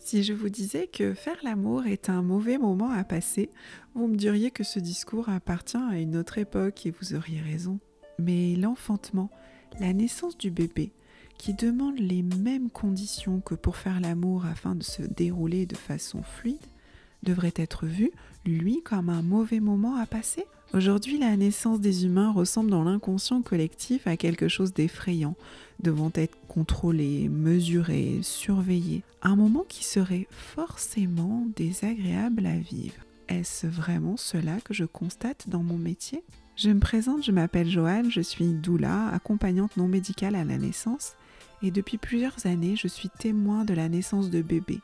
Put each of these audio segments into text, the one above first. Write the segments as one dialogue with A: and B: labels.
A: Si je vous disais que faire l'amour est un mauvais moment à passer, vous me diriez que ce discours appartient à une autre époque et vous auriez raison. Mais l'enfantement, la naissance du bébé, qui demande les mêmes conditions que pour faire l'amour afin de se dérouler de façon fluide, devrait être vu, lui, comme un mauvais moment à passer ? Aujourd'hui, la naissance des humains ressemble dans l'inconscient collectif à quelque chose d'effrayant, devant être contrôlé, mesuré, surveillé. Un moment qui serait forcément désagréable à vivre. Est-ce vraiment cela que je constate dans mon métier ? Je me présente, je m'appelle Joanne, je suis doula, accompagnante non médicale à la naissance, et depuis plusieurs années, je suis témoin de la naissance de bébés,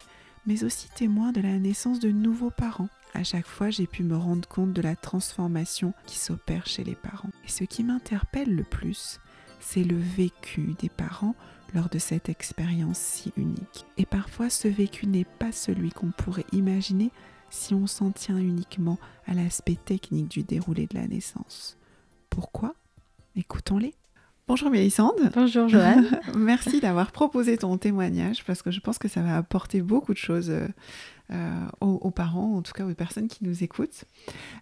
A: mais aussi témoin de la naissance de nouveaux parents. À chaque fois, j'ai pu me rendre compte de la transformation qui s'opère chez les parents. Et ce qui m'interpelle le plus, c'est le vécu des parents lors de cette expérience si unique. Et parfois, ce vécu n'est pas celui qu'on pourrait imaginer si on s'en tient uniquement à l'aspect technique du déroulé de la naissance. Pourquoi ? Écoutons-les. Bonjour Mélissande.
B: Bonjour Joanne.
A: Merci d'avoir proposé ton témoignage parce que je pense que ça va apporter beaucoup de choses aux parents, en tout cas aux personnes qui nous écoutent.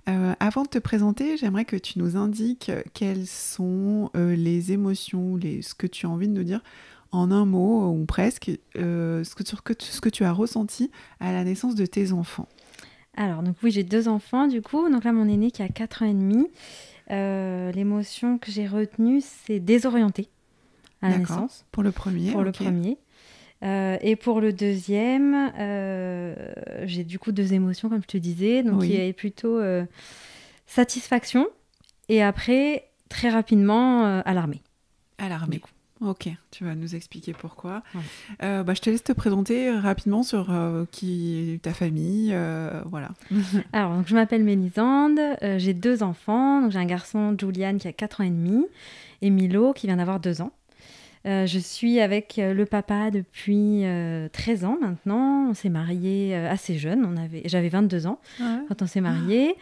A: Avant de te présenter, j'aimerais que tu nous indiques quelles sont les émotions, ce que tu as envie de nous dire en un mot ou presque, ce que tu as ressenti à la naissance de tes enfants.
B: Alors, donc oui, j'ai 2 enfants du coup. Donc là, mon aîné qui a 4 ans et demi. L'émotion que j'ai retenue, c'est désorientée à la naissance.
A: Pour le premier.
B: Pour le premier. Et pour le deuxième, j'ai du coup 2 émotions, comme je te disais. Donc, il y a plutôt satisfaction et après, très rapidement, alarmée.
A: Alarmée. Ok, tu vas nous expliquer pourquoi. Ouais. Je te laisse te présenter rapidement sur qui est ta famille, voilà.
B: Alors, donc, je m'appelle Mélisande, j'ai 2 enfants. Donc, j'ai un garçon, Julian, qui a 4 ans et demi, et Milo, qui vient d'avoir 2 ans. Je suis avec le papa depuis 13 ans maintenant. On s'est mariés assez jeune. J'avais 22 ans quand on s'est mariés.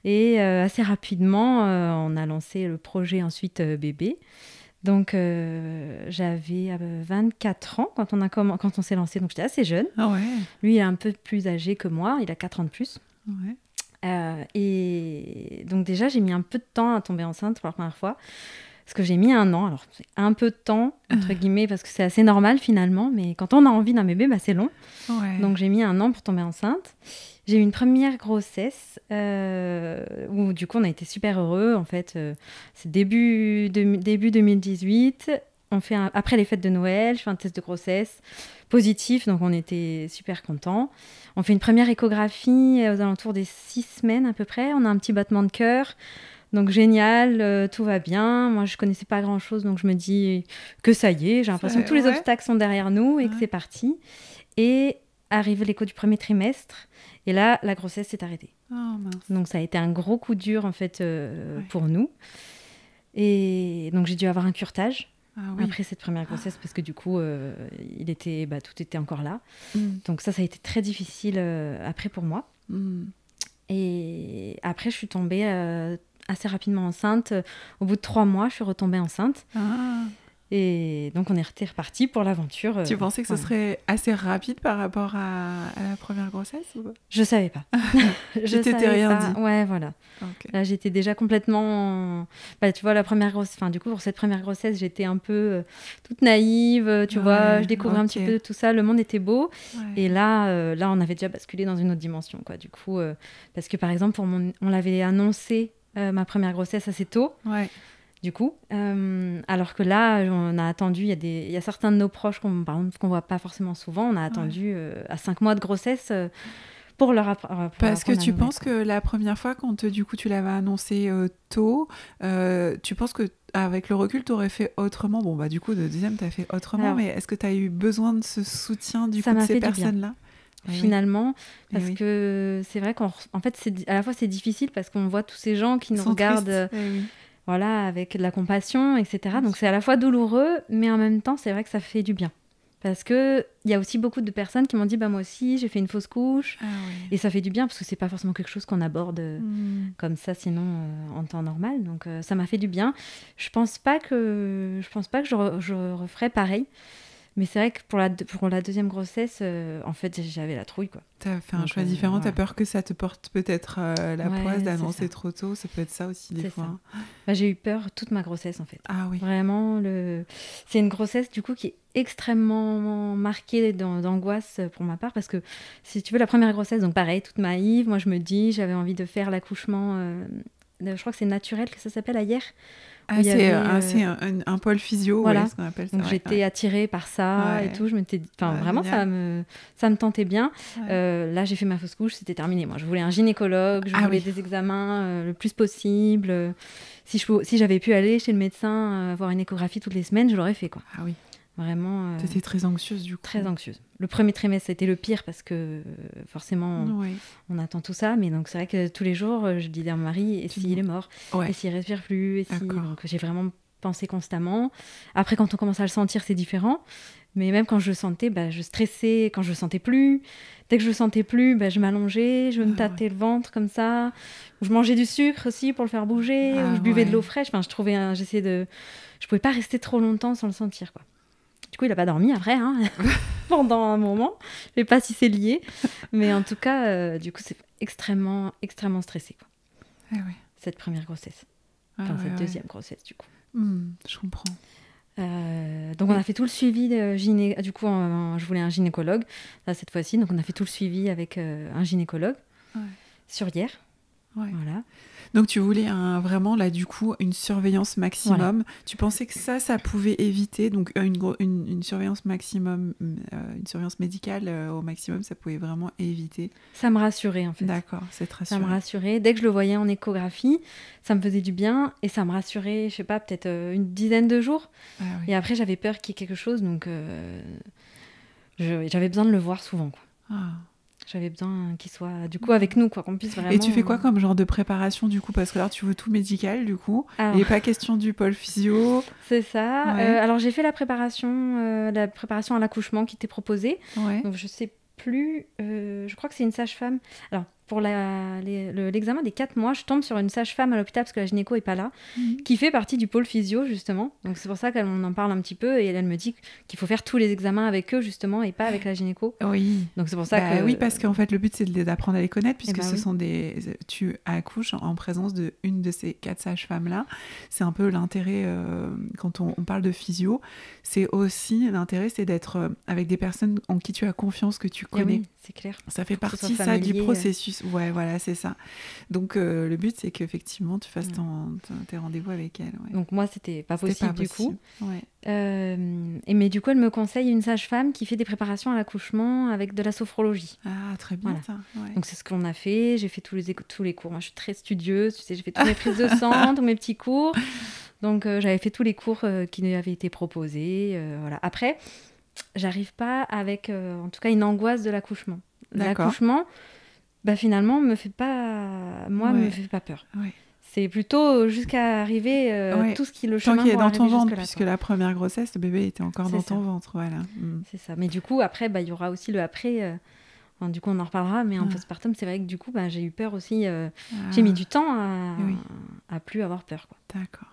B: Et assez rapidement, on a lancé le projet ensuite bébé. Donc, j'avais 24 ans quand on s'est lancé, donc j'étais assez jeune.
A: Ah ouais.
B: Lui, il est un peu plus âgé que moi, il a 4 ans de plus.
A: Ouais.
B: Et donc déjà, j'ai mis un peu de temps à tomber enceinte pour la première fois, parce que j'ai mis 1 an. Alors, c'est un peu de temps, entre guillemets, parce que c'est assez normal finalement, mais quand on a envie d'un bébé, c'est long.
A: Ouais.
B: Donc, j'ai mis 1 an pour tomber enceinte. J'ai eu une première grossesse où du coup on a été super heureux. En fait, c'est début 2018. Après les fêtes de Noël, je fais un test de grossesse positif, donc on était super contents. On fait une première échographie aux alentours des 6 semaines à peu près. On a un petit battement de cœur, donc génial, tout va bien. Moi, je connaissais pas grand-chose, donc je me dis que ça y est. J'ai l'impression que tous les obstacles sont derrière nous et que c'est parti. Et arrive l'écho du premier trimestre. Et là, la grossesse s'est arrêtée.
A: Oh, mince.
B: Donc, ça a été un gros coup dur, en fait, pour nous. Et donc, j'ai dû avoir un curetage après cette première grossesse parce que, du coup, tout était encore là. Donc, ça a été très difficile après pour moi. Et après, je suis tombée assez rapidement enceinte. Au bout de 3 mois, je suis retombée enceinte. Et donc, on est reparti pour l'aventure.
A: Tu pensais que ce serait assez rapide par rapport à la première grossesse ou pas ?
B: Je savais pas.
A: Je t'étais rien dit.
B: Ouais, voilà.
A: Okay.
B: Là, j'étais déjà complètement... tu vois, la première grossesse... Enfin, du coup, pour cette première grossesse, j'étais un peu toute naïve, tu vois. Je découvrais un petit peu de tout ça. Le monde était beau. Ouais. Et là, on avait déjà basculé dans une autre dimension, quoi. Du coup, parce que, par exemple, on l'avait annoncé, ma première grossesse, assez tôt.
A: Ouais.
B: Du coup, alors que là, on a attendu, il y a certains de nos proches qu'on voit pas forcément souvent, on a attendu à 5 mois de grossesse pour leur apprendre.
A: Parce que tu penses que la première fois, quand du coup tu l'avais annoncé tôt, tu penses que avec le recul, tu aurais fait autrement ? Bon, du coup, le deuxième, tu as fait autrement, mais est-ce que tu as eu besoin de ce soutien de ces personnes-là ?
B: Finalement, parce que c'est vrai qu'en fait, à la fois c'est difficile parce qu'on voit tous ces gens qui nous regardent... Voilà, avec de la compassion, etc. Donc, c'est à la fois douloureux, mais en même temps, c'est vrai que ça fait du bien. Parce qu'il y a aussi beaucoup de personnes qui m'ont dit, moi aussi, j'ai fait une fausse couche. Et ça fait du bien, parce que c'est pas forcément quelque chose qu'on aborde comme ça, sinon, en temps normal. Donc, ça m'a fait du bien. Je pense pas que je referais pareil. Mais c'est vrai que pour la deuxième grossesse, en fait, j'avais la trouille, quoi.
A: T'as fait un choix différent,
B: voilà.
A: t'as peur que ça te porte peut-être la poisse d'annoncer trop tôt, ça peut être ça aussi des fois.
B: Bah, j'ai eu peur toute ma grossesse, en fait.
A: Ah oui.
B: Vraiment, c'est une grossesse, du coup, qui est extrêmement marquée d'angoisse pour ma part, parce que, si tu veux, la première grossesse, donc pareil, toute naïve, moi je me dis, j'avais envie de faire l'accouchement, je crois que c'est naturel que ça s'appelle, hier.
A: Ah, c'est un pôle physio,
B: voilà.
A: Ouais, ce qu'on appelle ça.
B: Donc j'étais attirée par ça et tout. Je m'étais dit, vraiment, ça me tentait bien. Là, j'ai fait ma fausse couche, c'était terminé. Moi, je voulais un gynécologue, je voulais des examens le plus possible. Si j'avais pu aller chez le médecin voir une échographie toutes les semaines, je l'aurais fait, quoi.
A: Ah oui.
B: Vraiment.
A: T'étais très anxieuse, du coup.
B: Très anxieuse. Le premier trimestre, c'était le pire parce que forcément, on attend tout ça. Mais donc, c'est vrai que tous les jours, je disais à mon mari, et s'il est mort, et s'il respire plus, donc j'ai vraiment pensé constamment. Après, quand on commence à le sentir, c'est différent. Mais même quand je le sentais, je stressais. Quand je le sentais plus, dès que je le sentais plus, je m'allongeais, je me tâtais le ventre comme ça. Je mangeais du sucre aussi pour le faire bouger. Je buvais de l'eau fraîche. Enfin, je pouvais pas rester trop longtemps sans le sentir, quoi. Du coup, il n'a pas dormi après, pendant un moment. Je ne sais pas si c'est lié. Mais en tout cas, du coup, c'est extrêmement, extrêmement stressé, quoi. Cette première grossesse. Cette deuxième grossesse, du coup.
A: Je comprends.
B: Donc, on a fait tout le suivi de gyné. Du coup, je voulais un gynécologue, là, cette fois-ci. Donc, on a fait tout le suivi avec un gynécologue sur hier. Voilà.
A: Donc tu voulais vraiment là du coup une surveillance maximum. Voilà. Tu pensais que ça pouvait éviter donc une surveillance maximum, une surveillance médicale au maximum, ça pouvait vraiment éviter.
B: Ça me rassurait en fait.
A: D'accord, c'est rassurant.
B: Ça me rassurait. Dès que je le voyais en échographie, ça me faisait du bien et ça me rassurait. Je sais pas, peut-être une dizaine de jours. Ah, oui. Et après j'avais peur qu'il y ait quelque chose, donc j'avais besoin de le voir souvent, quoi. Ah. J'avais besoin qu'il soit du coup avec nous, quoi, qu'on puisse vraiment...
A: Et tu fais quoi comme genre de préparation du coup? Parce que là tu veux tout médical du coup. Alors... Il n'est pas question du pôle physio.
B: C'est ça. Alors j'ai fait la préparation à l'accouchement qui était proposée. Donc je sais plus, je crois que c'est une sage-femme. Alors pour l'examen des 4 mois, je tombe sur une sage-femme à l'hôpital parce que la gynéco est pas là, qui fait partie du pôle physio justement. Donc c'est pour ça qu'on en parle un petit peu et elle me dit qu'il faut faire tous les examens avec eux justement et pas avec la gynéco.
A: Oui.
B: Donc c'est pour ça que...
A: Oui, parce qu'en fait le but c'est d'apprendre à les connaître puisque tu accouches en présence d'une de ces 4 sages-femmes là. C'est un peu l'intérêt quand on parle de physio. C'est aussi l'intérêt, c'est d'être avec des personnes en qui tu as confiance, que tu connais.
B: Oui, c'est clair.
A: Ça fait partie ça du processus. Ouais, voilà, c'est ça. Donc, le but, c'est qu'effectivement, tu fasses tes rendez-vous avec elle. Ouais.
B: Donc, moi, c'était pas possible du coup.
A: Ouais.
B: Mais du coup, elle me conseille une sage-femme qui fait des préparations à l'accouchement avec de la sophrologie.
A: Ah, très bien,
B: voilà.
A: Ça. Ouais.
B: Donc, c'est ce qu'on a fait. J'ai fait tous les cours. Moi, je suis très studieuse. Tu sais, j'ai fait toutes mes prises de sang, tous mes petits cours. Donc, j'avais fait tous les cours qui avaient été proposés. Voilà. Après, j'arrive pas avec, en tout cas, une angoisse de l'accouchement. L'accouchement... finalement, me fait pas peur. Ouais. C'est plutôt jusqu'à arriver tout ce qui le chemin
A: tant qu'il est
B: pour
A: dans ton ventre,
B: là,
A: puisque la première grossesse, le bébé était encore dans ton ventre. Voilà.
B: C'est ça. Mais du coup, après, il y aura aussi le après. Du coup, on en reparlera. Mais en postpartum, c'est vrai que du coup, j'ai eu peur aussi. J'ai mis du temps à plus avoir peur, quoi.
A: D'accord.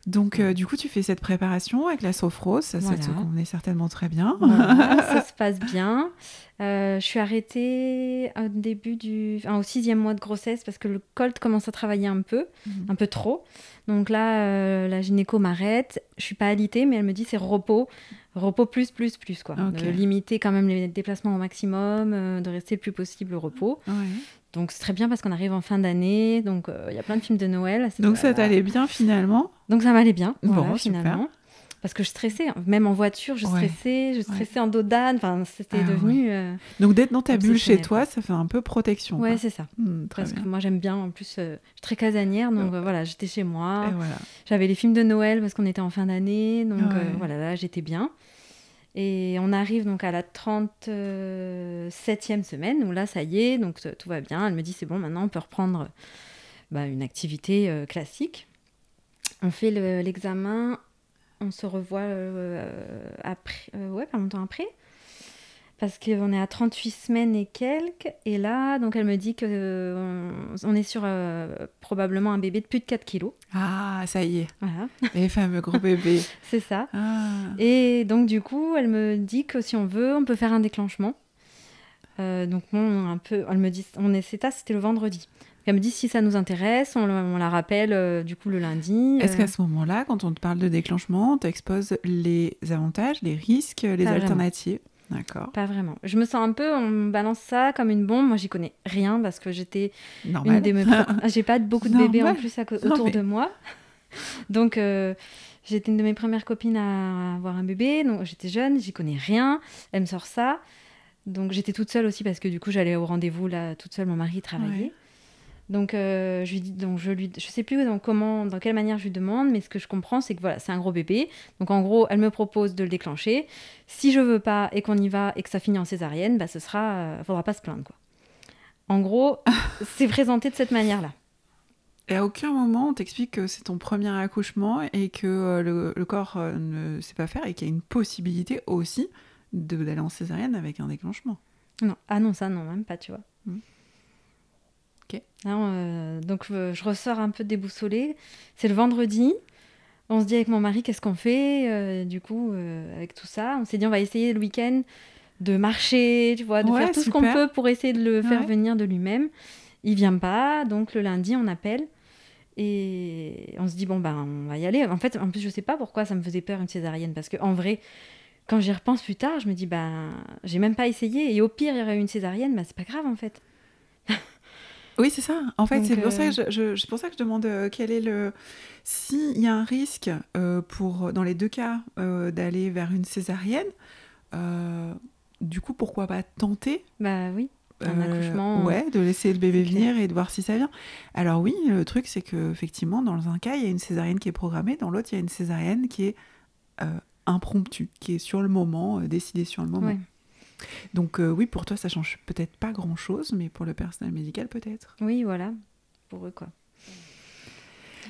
A: Donc, du coup, tu fais cette préparation avec la sophrose, ça te convenait certainement très bien.
B: Voilà, ça se passe bien. Je suis arrêtée au 6e mois de grossesse parce que le colt commence à travailler un peu trop. Donc là, la gynéco m'arrête. Je suis pas alitée, mais elle me dit c'est repos plus, quoi. Okay. De limiter quand même les déplacements au maximum, de rester le plus possible au repos. Ouais. Donc c'est très bien parce qu'on arrive en fin d'année, donc il y a plein de films de Noël.
A: Donc ça t'allait bien finalement?
B: Donc ça m'allait bien,
A: bon,
B: finalement.
A: Super.
B: Parce que je stressais, même en voiture, je stressais en dos d'âne, c'était devenu...
A: Donc d'être dans ta bulle chez toi, ça fait un peu protection.
B: Ouais, c'est ça. Parce que moi j'aime bien, en plus, je suis très casanière, donc voilà, j'étais chez moi.
A: Voilà.
B: J'avais les films de Noël parce qu'on était en fin d'année, donc voilà, là j'étais bien. Et on arrive donc à la 37e semaine, où là, ça y est, donc tout va bien. Elle me dit, c'est bon, maintenant, on peut reprendre une activité classique. On fait l'examen, on se revoit pas longtemps après. parce qu'on est à 38 semaines et quelques. Et là, donc elle me dit qu'on on est sur probablement un bébé de plus de 4 kilos.
A: Ah, ça y est,
B: Voilà,
A: les fameux gros bébés.
B: c'est ça.
A: Ah,
B: Et donc du coup, elle me dit que si on veut, on peut faire un déclenchement. Donc bon, un peu, elle me dit, c'était le vendredi. Elle me dit si ça nous intéresse, on la rappelle du coup le lundi.
A: est-ce qu'à ce moment-là, quand on te parle de déclenchement, on t'expose les avantages, les risques, les
B: Pas
A: alternatives? D'accord.
B: Pas vraiment. Je me sens un peu, on me balance ça comme une bombe. Moi, j'y connais rien parce que j'étais
A: Normal.
B: j'ai pas beaucoup de bébés en
A: Normal.
B: plus
A: Non,
B: autour
A: mais-
B: de moi. Donc, j'étais une de mes premières copines à avoir un bébé. Donc, j'étais jeune, j'y connais rien. Elle me sort ça. Donc, j'étais toute seule aussi parce que du coup, j'allais au rendez-vous là, toute seule. Mon mari travaillait.
A: Ouais.
B: Donc, je lui dis, donc je sais plus dans quelle manière je lui demande, mais ce que je comprends, c'est que voilà, c'est un gros bébé. Donc, en gros, elle me propose de le déclencher. Si je veux pas et qu'on y va et que ça finit en césarienne, bah, faudra pas se plaindre, quoi. En gros, c'est présenté de cette manière-là.
A: Et à aucun moment on t'explique que c'est ton premier accouchement et que le corps ne sait pas faire et qu'il y a une possibilité aussi d'aller en césarienne avec un déclenchement.
B: Non, ah non, ça non, même pas, tu vois.
A: Ok.
B: Non, donc je ressors un peu déboussolée. C'est le vendredi. On se dit avec mon mari, qu'est-ce qu'on fait du coup avec tout ça. On s'est dit, on va essayer le week-end de marcher, tu vois, de
A: Ouais,
B: faire tout ce
A: super.
B: qu'on peut pour essayer de le faire
A: Ouais.
B: venir de lui-même. Il vient pas, donc le lundi, on appelle. Et on se dit, bon, ben, on va y aller. En fait, en plus, je sais pas pourquoi ça me faisait peur une césarienne. Parce qu'en vrai, quand j'y repense plus tard, je me dis, ben, j'ai même pas essayé. Et au pire, il y aurait eu une césarienne, ben, c'est pas grave, en fait.
A: Oui, c'est ça. En fait,
B: Donc,
A: c'est pour ça que c'est pour ça que je demande quel est le... S'il y a un risque dans les deux cas, d'aller vers une césarienne, du coup, pourquoi pas tenter
B: Bah oui, un accouchement.
A: ouais, de laisser le bébé
B: c'est clair.
A: venir et de voir si ça vient. Alors oui, le truc, c'est que effectivement, dans un cas, il y a une césarienne qui est programmée, dans l'autre, il y a une césarienne qui est impromptue, qui est sur le moment, décidée sur le moment.
B: Ouais.
A: Donc oui, pour toi, ça change peut-être pas grand-chose, mais pour le personnel médical, peut-être.
B: Oui, voilà, pour eux, quoi.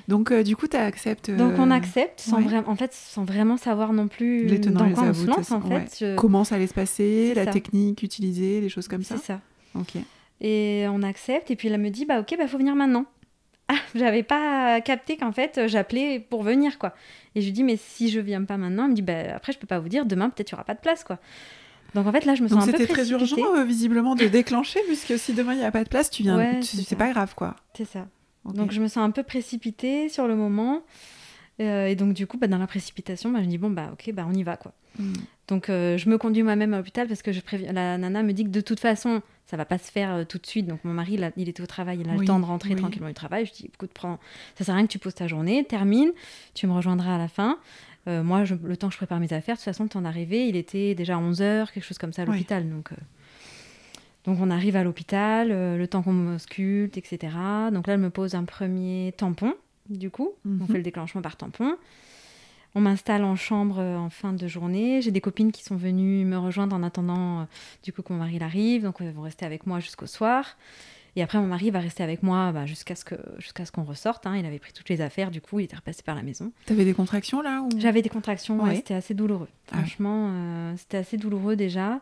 A: Donc du coup, tu acceptes...
B: Donc on accepte
A: ouais.
B: sans vraiment savoir non plus
A: Les tenants,
B: dans
A: les
B: quoi on se lance,
A: aboutissants,
B: en
A: ouais.
B: fait.
A: Comment ça allait se passer,
B: C'est
A: la
B: ça.
A: technique utilisée, les choses comme ça.
B: C'est ça.
A: Ok.
B: Et on accepte, et puis elle me dit, bah ok, bah faut venir maintenant. Ah, j'avais pas capté qu'en fait, j'appelais pour venir, quoi. Et je lui dis, mais si je viens pas maintenant, elle me dit, bah après, je peux pas vous dire, demain, peut-être, il y aura pas de place, quoi. Donc en fait, là, je me
A: Donc
B: sens un peu
A: c'était très
B: précipitée.
A: urgent, visiblement, de déclencher, puisque si demain il n'y a pas de place, tu viens,
B: Ouais, c'est
A: c'est
B: ça.
A: pas grave, quoi.
B: C'est ça.
A: Ok.
B: Donc je me sens un peu précipitée sur le moment. Et donc du coup, bah, dans la précipitation, bah, je me dis, bon, bah ok, bah on y va, quoi. Donc je me conduis moi-même à l'hôpital parce que la nana me dit que de toute façon, ça va pas se faire tout de suite. Donc mon mari, il était au travail, il a le
A: Oui,
B: temps de rentrer
A: oui.
B: tranquillement du travail. Je dis, écoute, ça sert à rien que tu poses ta journée, termine, tu me rejoindras à la fin. Moi, le temps que je prépare mes affaires, de toute façon, le temps d'arriver, il était déjà 11h, quelque chose comme ça à l'hôpital. Donc on arrive à l'hôpital, le temps qu'on m'ausculte, etc. Donc là, elle me pose un premier tampon, du coup. On fait le déclenchement par tampon. On m'installe en chambre en fin de journée. J'ai des copines qui sont venues me rejoindre en attendant du coup que mon mari arrive. Donc elles vont rester avec moi jusqu'au soir. Et après, mon mari va rester avec moi jusqu'à ce qu'on ressorte. Hein. Il avait pris toutes les affaires, du coup, il était repassé par la maison.
A: T'avais des contractions là ou...
B: J'avais des contractions,
A: Ouais.
B: c'était assez douloureux. Franchement, c'était assez douloureux déjà.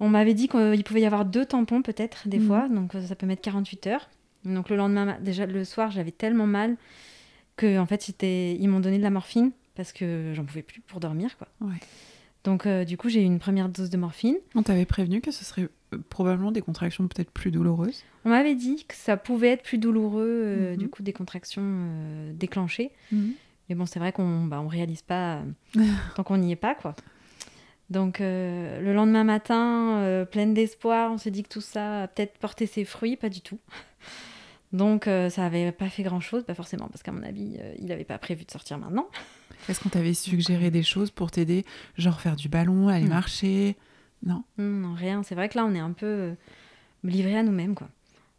B: On m'avait dit qu'il pouvait y avoir 2 tampons peut-être des fois, donc ça peut mettre 48 heures. Donc le lendemain, déjà le soir, j'avais tellement mal que en fait, ils m'ont donné de la morphine parce que j'en pouvais plus pour dormir, quoi.
A: Ouais.
B: Donc du coup, j'ai eu une première dose de morphine.
A: On t'avait prévenu que ce serait probablement des contractions peut-être plus douloureuses.
B: On m'avait dit que ça pouvait être plus douloureux, du coup, des contractions déclenchées. Mais bon, c'est vrai qu'on réalise pas tant qu'on n'y est pas, quoi. Donc le lendemain matin, pleine d'espoir, on se dit que tout ça a peut-être porté ses fruits, pas du tout. Donc ça n'avait pas fait grand-chose, pas forcément, parce qu'à mon avis, il n'avait pas prévu de sortir maintenant.
A: Est-ce qu'on t'avait suggéré des choses pour t'aider, genre faire du ballon, aller marcher? Non.
B: Non, rien. C'est vrai que là, on est un peu livrés à nous-mêmes, quoi.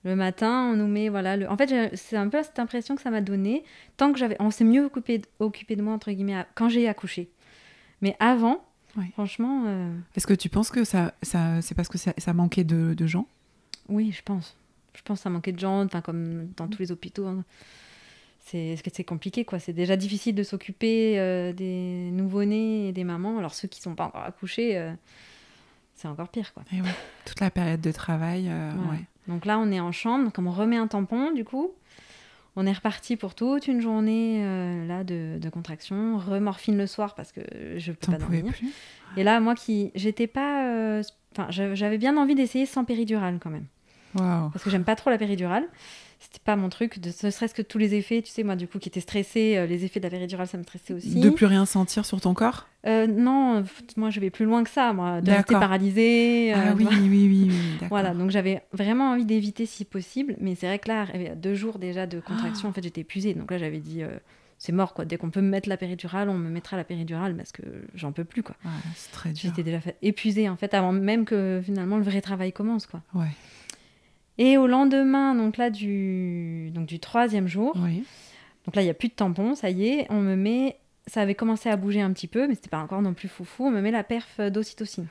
B: Le matin, on nous met, voilà... En fait, c'est un peu cette impression que ça m'a donné. Tant que on s'est mieux occupé de moi, entre guillemets, quand j'ai accouché. Mais avant, franchement...
A: Est-ce que tu penses que c'est parce que ça manquait de gens?
B: Oui, je pense. Je pense que ça manquait de gens, comme dans tous les hôpitaux. Hein. C'est compliqué, quoi. C'est déjà difficile de s'occuper des nouveau-nés et des mamans. Alors, ceux qui ne sont pas encore accouchés, c'est encore pire, quoi.
A: Et ouais. Toute la période de travail,
B: Ouais. Donc là, on est en chambre, donc on remet un tampon, du coup. On est reparti pour toute une journée là de contraction. Remorphine le soir parce que je peux pas dormir.
A: Plus.
B: Et là, moi j'étais pas... j'avais bien envie d'essayer sans péridurale quand même.
A: Wow.
B: Parce que j'aime pas trop la péridurale. C'était pas mon truc, ne serait-ce que tous les effets, tu sais, moi du coup qui étais stressée, les effets de la péridurale ça me stressait aussi.
A: De plus rien sentir sur ton corps?
B: Non, moi je vais plus loin que ça, moi, de rester paralysée.
A: Oui, d'accord.
B: Voilà, donc j'avais vraiment envie d'éviter si possible, mais c'est vrai que là, 2 jours déjà de contraction, en fait j'étais épuisée, donc là j'avais dit, c'est mort quoi, dès qu'on peut me mettre la péridurale, on me mettra la péridurale parce que j'en peux plus quoi.
A: Ouais, c'est très dur.
B: J'étais déjà épuisée en fait, avant même que finalement le vrai travail commence quoi.
A: Ouais.
B: Et au lendemain, donc là, du 3e jour,
A: oui.
B: donc là, il n'y a plus de tampon, ça y est, on me met... Ça avait commencé à bouger un petit peu, mais c'était pas encore non plus foufou. On me met la perf d'ocytocine,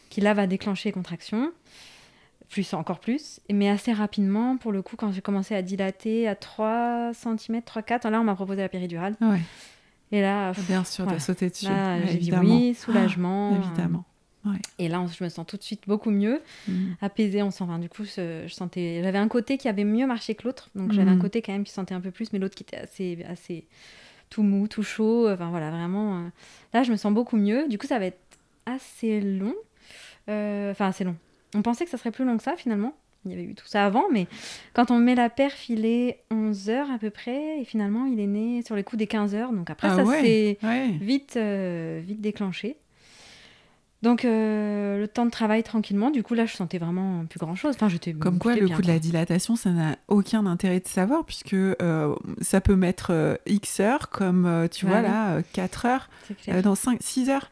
B: qui là va déclencher les contractions, encore plus, mais assez rapidement, pour le coup, quand j'ai commencé à dilater à 3 cm, 3-4, là, on m'a proposé la péridurale.
A: Ouais.
B: Et là...
A: Bien sûr, t'as sauté dessus.
B: Là, j'ai dit oui, soulagement.
A: Évidemment. Ouais.
B: Et là, je me sens tout de suite beaucoup mieux, apaisée. Du coup, j'avais un côté qui avait mieux marché que l'autre. Donc, j'avais un côté quand même qui sentait un peu plus, mais l'autre qui était assez tout mou, tout chaud. Enfin, voilà, vraiment. Là, je me sens beaucoup mieux. Du coup, ça va être assez long. Assez long. On pensait que ça serait plus long que ça, finalement. Il y avait eu tout ça avant, mais quand on met la perf, il est 11h à peu près. Et finalement, il est né sur les coups des 15h. Donc, après, s'est vite déclenché. Donc, le temps de travail tranquillement. Du coup, là, je sentais vraiment plus grand-chose. Enfin,
A: Comme quoi, le coup de la dilatation, ça n'a aucun intérêt de savoir, puisque ça peut mettre X heures, comme tu vois là, 4 heures, dans 6 heures,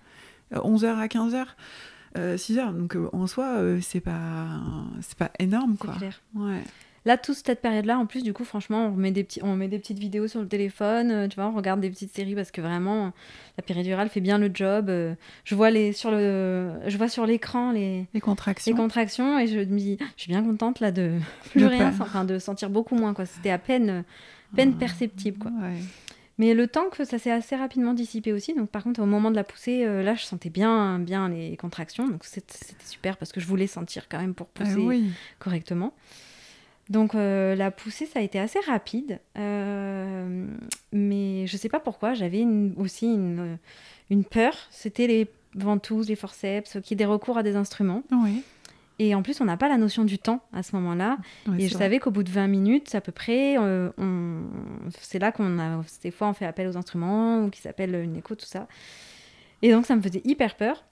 A: 11 heures à 15 heures, 6 heures. Donc, en soi, c'est pas énorme, quoi.
B: C'est clair.
A: Ouais.
B: Là, toute cette période-là, en plus, du coup, franchement, on met des petites vidéos sur le téléphone, tu vois, on regarde des petites séries parce que vraiment, la péridurale fait bien le job. Je vois sur l'écran les contractions et je me dis, je suis bien contente là de plus rien, de sentir beaucoup moins, quoi. C'était à peine perceptible, quoi.
A: Ouais.
B: Mais le temps que ça s'est assez rapidement dissipé aussi. Donc, par contre, au moment de la poussée, là, je sentais bien les contractions. Donc, c'était super parce que je voulais sentir quand même pour pousser correctement. Donc la poussée, ça a été assez rapide, mais je sais pas pourquoi, j'avais aussi une peur, c'était les ventouses, les forceps, qui est des recours à des instruments.
A: Oui.
B: Et en plus, on n'a pas la notion du temps à ce moment-là.
A: Oui,
B: et je savais qu'au bout de 20 minutes, à peu près, c'est là des fois, on fait appel aux instruments, ou qui s'appelle une écho, tout ça. Et donc, ça me faisait hyper peur.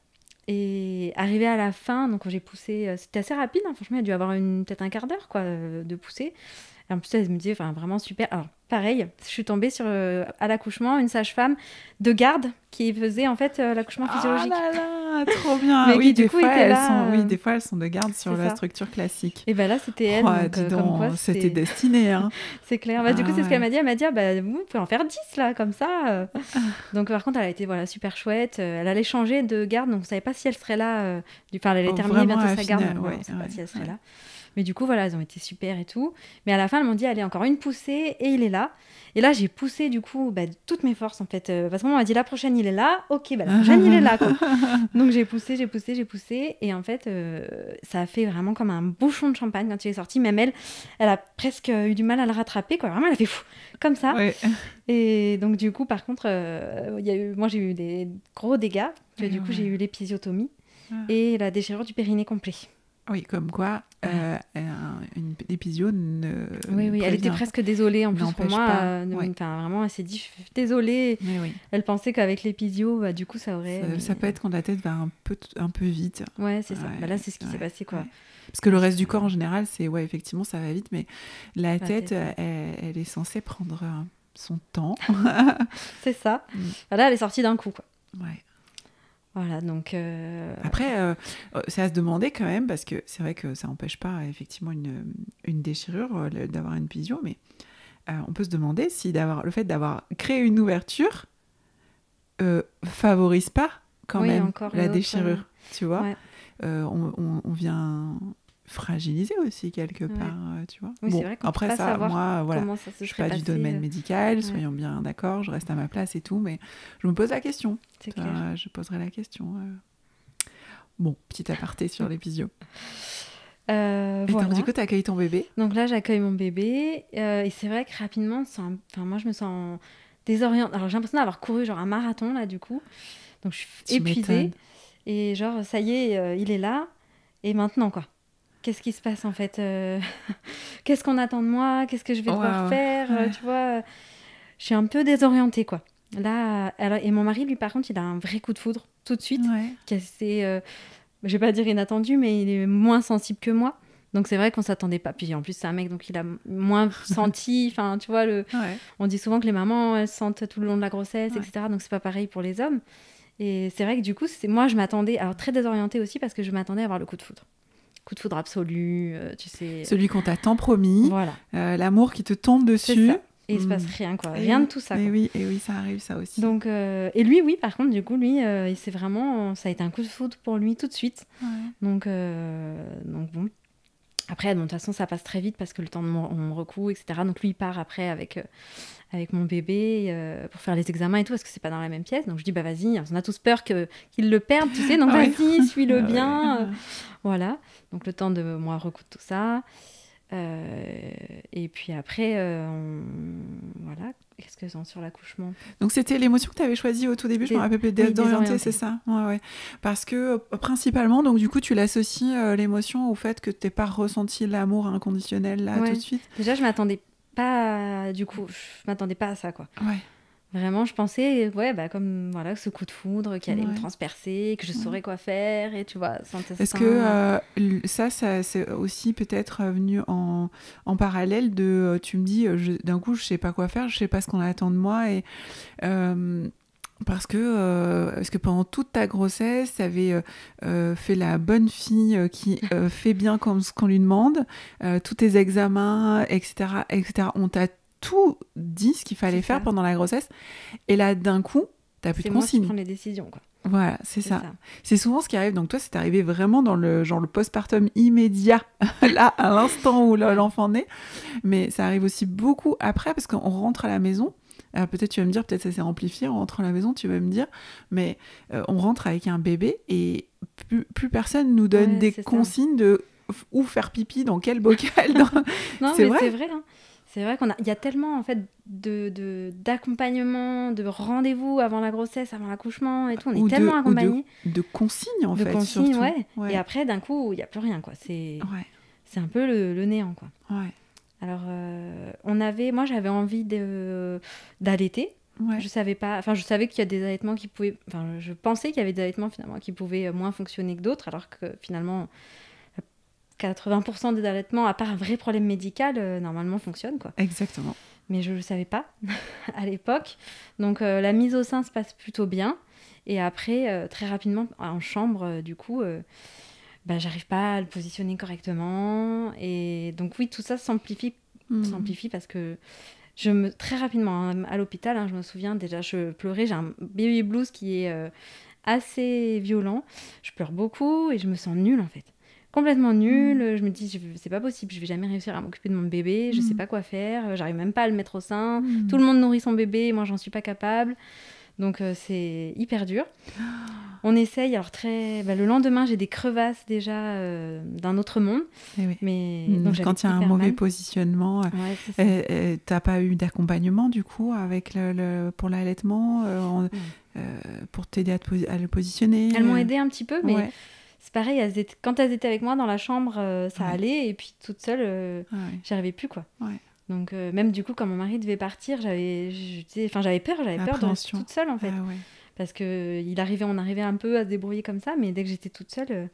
B: Et arrivé à la fin, donc j'ai poussé, c'était assez rapide, hein, franchement, il a dû avoir peut-être un quart d'heure quoi, de poussée. Et en plus, elle me disait vraiment super. Alors, pareil, je suis tombée sur, à l'accouchement, une sage-femme de garde qui faisait en fait l'accouchement physiologique.
A: Ah là là, trop bien.
B: Mais
A: oui,
B: des fois,
A: elles sont de garde sur la structure classique.
B: Et bien là, c'était elle. Donc, comme quoi,
A: c'était destiné. Hein.
B: C'est clair. Du coup, c'est ce qu'elle m'a dit. Elle m'a dit, vous pouvez en faire 10 là, comme ça. Donc, par contre, elle a été super chouette. Elle allait changer de garde, donc on ne savait pas si elle serait là. Elle allait terminer bientôt sa garde, donc on ne savait pas si elle serait là. Mais du coup, voilà, elles ont été super et tout. Mais à la fin, elles m'ont dit, allez, encore une poussée et il est là. Et là, j'ai poussé, du coup, toutes mes forces, en fait. Parce que moi, on m'a dit, la prochaine, il est là. Ok, la prochaine, il est là, quoi. Donc, j'ai poussé. Et en fait, ça a fait vraiment comme un bouchon de champagne quand il est sorti. Même elle a presque eu du mal à le rattraper, quoi. Vraiment, elle a fait fou, comme ça.
A: Ouais.
B: Et donc, du coup, par contre, moi, j'ai eu des gros dégâts. Du coup, j'ai eu l'épisiotomie et la déchirure du périnée complet.
A: Oui, comme quoi, une épisio ne...
B: Oui, elle était presque désolée en plus pour moi. Vraiment, elle s'est dit, je suis désolée.
A: Oui.
B: Elle pensait qu'avec l'épisio, du coup, ça aurait...
A: Ça peut être quand la tête va un peu vite.
B: Ouais, c'est ça. Là, c'est ce qui s'est passé, quoi.
A: Ouais. Parce que le reste du corps, en général, effectivement, ça va vite, mais la tête, elle est censée prendre son temps.
B: C'est ça. Là, elle est sortie d'un coup, quoi.
A: Ouais.
B: Voilà, donc...
A: Après, c'est à se demander quand même, parce que c'est vrai que ça n'empêche pas effectivement une déchirure, d'avoir une épisio, mais on peut se demander si le fait d'avoir créé une ouverture favorise pas quand même la déchirure, tu vois.
B: Ouais.
A: On vient fragiliser aussi quelque part, tu vois.
B: Oui, c'est vrai qu'on
A: après
B: peut pas
A: ça,
B: savoir
A: moi, voilà,
B: je
A: suis pas du domaine médical, soyons bien d'accord, je reste à ma place et tout, mais je me pose la question.
B: C'est clair.
A: Je poserai la question Bon, petit aparté sur l'épisio. Et
B: Voilà.
A: donc, du coup, tu accueilles ton bébé.
B: Donc là, j'accueille mon bébé. Et c'est vrai que rapidement, moi, je me sens désorientée. Alors, j'ai l'impression d'avoir couru genre un marathon, là, du coup. Donc, je suis
A: Tu
B: épuisée.
A: m'étonnes.
B: Et genre, ça y est, il est là. Et maintenant, quoi? Qu'est-ce qui se passe, en fait? Qu'est-ce qu'on attend de moi? Qu'est-ce que je vais devoir
A: Waouh.
B: faire?
A: Ouais.
B: Tu vois, je suis un peu désorientée, quoi. Là, alors, et mon mari, lui, par contre, il a un vrai coup de foudre, tout de suite.
A: Ouais.
B: Qui est assez, je vais pas dire inattendu, mais il est moins sensible que moi. Donc c'est vrai qu'on s'attendait pas. Puis en plus, c'est un mec, donc il a moins senti. Enfin, tu vois,
A: Ouais.
B: on dit souvent que les mamans, elles sentent tout le long de la grossesse,
A: Ouais.
B: etc. Donc c'est pas pareil pour les hommes. Et c'est vrai que du coup, moi, je m'attendais, alors très désorientée aussi, parce que je m'attendais à avoir le coup de foudre. Coup de foudre absolu, tu sais.
A: Celui qu'on t'a tant promis,
B: Voilà,
A: l'amour qui te tombe
B: c'est
A: dessus.
B: ça. Et il se passe rien, quoi.
A: Et
B: Rien
A: oui.
B: de tout ça,
A: Et
B: quoi.
A: oui, ça arrive, ça aussi.
B: Donc, et lui, oui, par contre, du coup, lui, c'est vraiment, ça a été un coup de foudre pour lui tout de suite.
A: Ouais.
B: Donc bon. Après, bon, de toute façon, ça passe très vite parce que le temps de mon recours, etc. Donc lui, il part après avec mon bébé pour faire les examens et tout, parce que c'est pas dans la même pièce. Donc je dis, bah vas-y, on a tous peur qu'il le perde, tu sais. Donc
A: Ah ouais.
B: vas-y, suis-le bien.
A: Ouais.
B: Voilà. Donc le temps de moi recoudre tout ça. Et puis après, voilà. Qu'est-ce que c'est sur l'accouchement?
A: Donc c'était l'émotion que tu avais choisie au tout début, je me rappelle plus,
B: Oui,
A: d'orienter,
B: désorienter.
A: c'est ça? Ouais. Parce que principalement, donc du coup, tu l'associes l'émotion au fait que tu n'aies pas ressenti l'amour inconditionnel là
B: Ouais.
A: tout de suite.
B: Déjà, je m'attendais pas, du coup, je m'attendais pas à ça, quoi.
A: Ouais.
B: Vraiment, je pensais, ouais, bah, comme voilà, ce coup de foudre qui allait me
A: Ouais.
B: transpercer, que je saurais quoi faire, et tu vois, sans
A: Est-ce que ça c'est aussi peut-être venu en parallèle de, tu me dis, d'un coup, je sais pas quoi faire, je sais pas ce qu'on attend de moi, et parce que pendant toute ta grossesse, tu avais fait la bonne fille qui fait bien comme ce qu'on lui demande, tous tes examens, etc. On t'a tout dit ce qu'il fallait
B: C'est
A: faire
B: ça.
A: pendant la grossesse, et là, d'un coup, t'as plus
B: C'est
A: de
B: moi qui
A: consignes.
B: prends les décisions, quoi.
A: Voilà, c'est
B: C'est
A: ça.
B: ça.
A: C'est souvent ce qui arrive. Donc toi, c'est arrivé vraiment dans le postpartum immédiat, là, à l'instant où l'enfant naît. Mais ça arrive aussi beaucoup après, parce qu'on rentre à la maison. Alors peut-être tu vas me dire, peut-être ça s'est amplifié, on rentre à la maison, tu vas me dire, mais on rentre avec un bébé et plus personne nous donne
B: Ouais,
A: des
B: c'est ça.
A: consignes de où faire pipi, dans quel bocal.
B: Non,
A: C'est
B: mais
A: vrai.
B: c'est vrai, hein. C'est vrai il y a tellement en fait d'accompagnement, de rendez-vous avant la grossesse, avant l'accouchement et tout. On est tellement accompagnés.
A: De consignes, en
B: De
A: fait,
B: consignes,
A: surtout.
B: ouais. Et après, d'un coup, il n'y a plus rien, quoi. C'est
A: Ouais,
B: un peu le néant, quoi.
A: ouais,
B: Alors, moi, j'avais envie d'allaiter.
A: ouais.
B: Je savais pas, enfin, je savais qu'il y a des allaitements qui pouvaient, enfin, je pensais qu'il y avait des allaitements finalement qui pouvaient moins fonctionner que d'autres, alors que finalement, 80% des allaitements, à part un vrai problème médical, normalement fonctionnent, quoi.
A: Exactement.
B: Mais je le savais pas à l'époque. Donc, la mise au sein se passe plutôt bien. Et après, très rapidement, en chambre, du coup, j'arrive pas à le positionner correctement. Et donc, oui, tout ça s'amplifie parce que très rapidement, hein, à l'hôpital, hein, je me souviens, déjà, je pleurais. J'ai un baby blues qui est assez violent. Je pleure beaucoup et je me sens nulle, en fait. Complètement nulle. Je me dis, c'est pas possible, je vais jamais réussir à m'occuper de mon bébé. Je sais pas quoi faire. J'arrive même pas à le mettre au sein. Tout le monde nourrit son bébé, moi, j'en suis pas capable. Donc, c'est hyper dur. On essaye. Alors, le lendemain, j'ai des crevasses déjà d'un autre monde.
A: Eh oui.
B: Mais donc,
A: quand il y a un mauvais positionnement, t'as pas eu d'accompagnement du coup avec pour l'allaitement pour t'aider à le positionner?
B: Elles m'ont aidé un petit peu, mais
A: ouais.
B: c'est pareil, quand elles étaient avec moi dans la chambre, ça allait, et puis toute seule, j'y arrivais plus, quoi.
A: Ouais.
B: Donc même du coup, quand mon mari devait partir, j'avais peur de rester toute seule, en fait.
A: Ah, ouais.
B: Parce que on arrivait un peu à se débrouiller comme ça, mais dès que j'étais toute seule,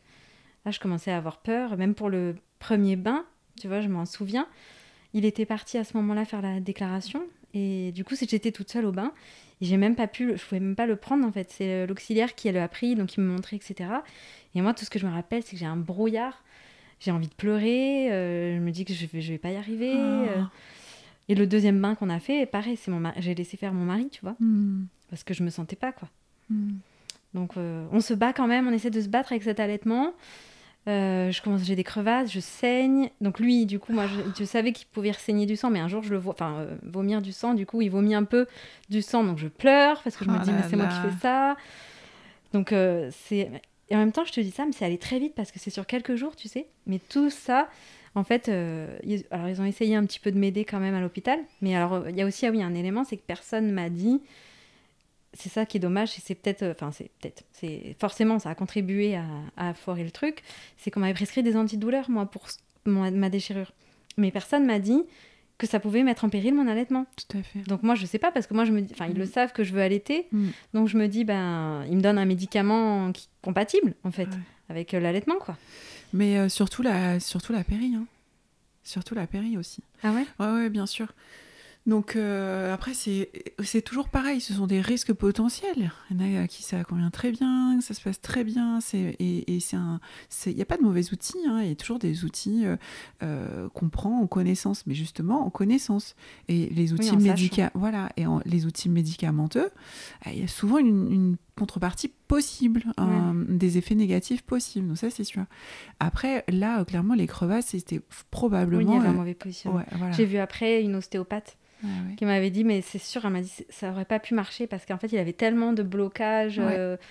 B: là, je commençais à avoir peur. Même pour le premier bain, tu vois, je m'en souviens. Il était parti à ce moment-là faire la déclaration. Et du coup, j'étais toute seule au bain. Et je pouvais même pas le prendre, en fait. C'est l'auxiliaire qui l'a pris, donc il me montrait, etc. Et moi, tout ce que je me rappelle, c'est que j'ai un brouillard. J'ai envie de pleurer. Je me dis que je vais pas y arriver. Et le deuxième bain qu'on a fait, pareil, j'ai laissé faire mon mari, tu vois. Parce que je me sentais pas, quoi. Donc, on se bat quand même. On essaie de se battre avec cet allaitement. J'ai des crevasses, je saigne. Donc lui, du coup, moi, je savais qu'il pouvait saigner du sang, mais un jour, je le vois, vomir du sang. Du coup, il vomit un peu du sang, donc je pleure parce que je me dis, mais c'est moi qui fais ça. Donc Et en même temps, je te dis ça, mais c'est allé très vite parce que c'est sur quelques jours, tu sais. Mais tout ça, en fait, alors ils ont essayé un petit peu de m'aider quand même à l'hôpital. Mais alors, il y a aussi, un élément, c'est que personne m'a dit. C'est ça qui est dommage, et c'est forcément, ça a contribué à foirer le truc. C'est qu'on m'avait prescrit des antidouleurs, moi, pour ma déchirure. Mais personne m'a dit que ça pouvait mettre en péril mon allaitement.
A: Tout à fait.
B: Donc moi, je sais pas, parce que moi, je me dis, ils le savent que je veux allaiter. Donc je me dis, ils me donnent un médicament compatible, en fait, avec l'allaitement, quoi.
A: Mais surtout la péri, hein. Surtout la péri aussi.
B: Ah ouais ?
A: Ouais, bien sûr. Donc après, c'est toujours pareil, ce sont des risques potentiels. Il y en a à qui ça convient très bien, ça se passe très bien. Il n'y a pas de mauvais outils, hein. Il y a toujours des outils qu'on prend en connaissance, mais justement en connaissance. Et les outils les outils médicamenteux, il y a souvent une contrepartie possible, des effets négatifs possibles. Donc ça, c'est sûr. Après, là, clairement, les crevasses, c'était probablement...
B: Oui, il y avait un mauvais positionnement.
A: Ouais, voilà.
B: J'ai vu après une ostéopathe qui m'avait dit, mais c'est sûr, elle m'a dit, ça aurait pas pu marcher parce qu'en fait, il avait tellement de blocages.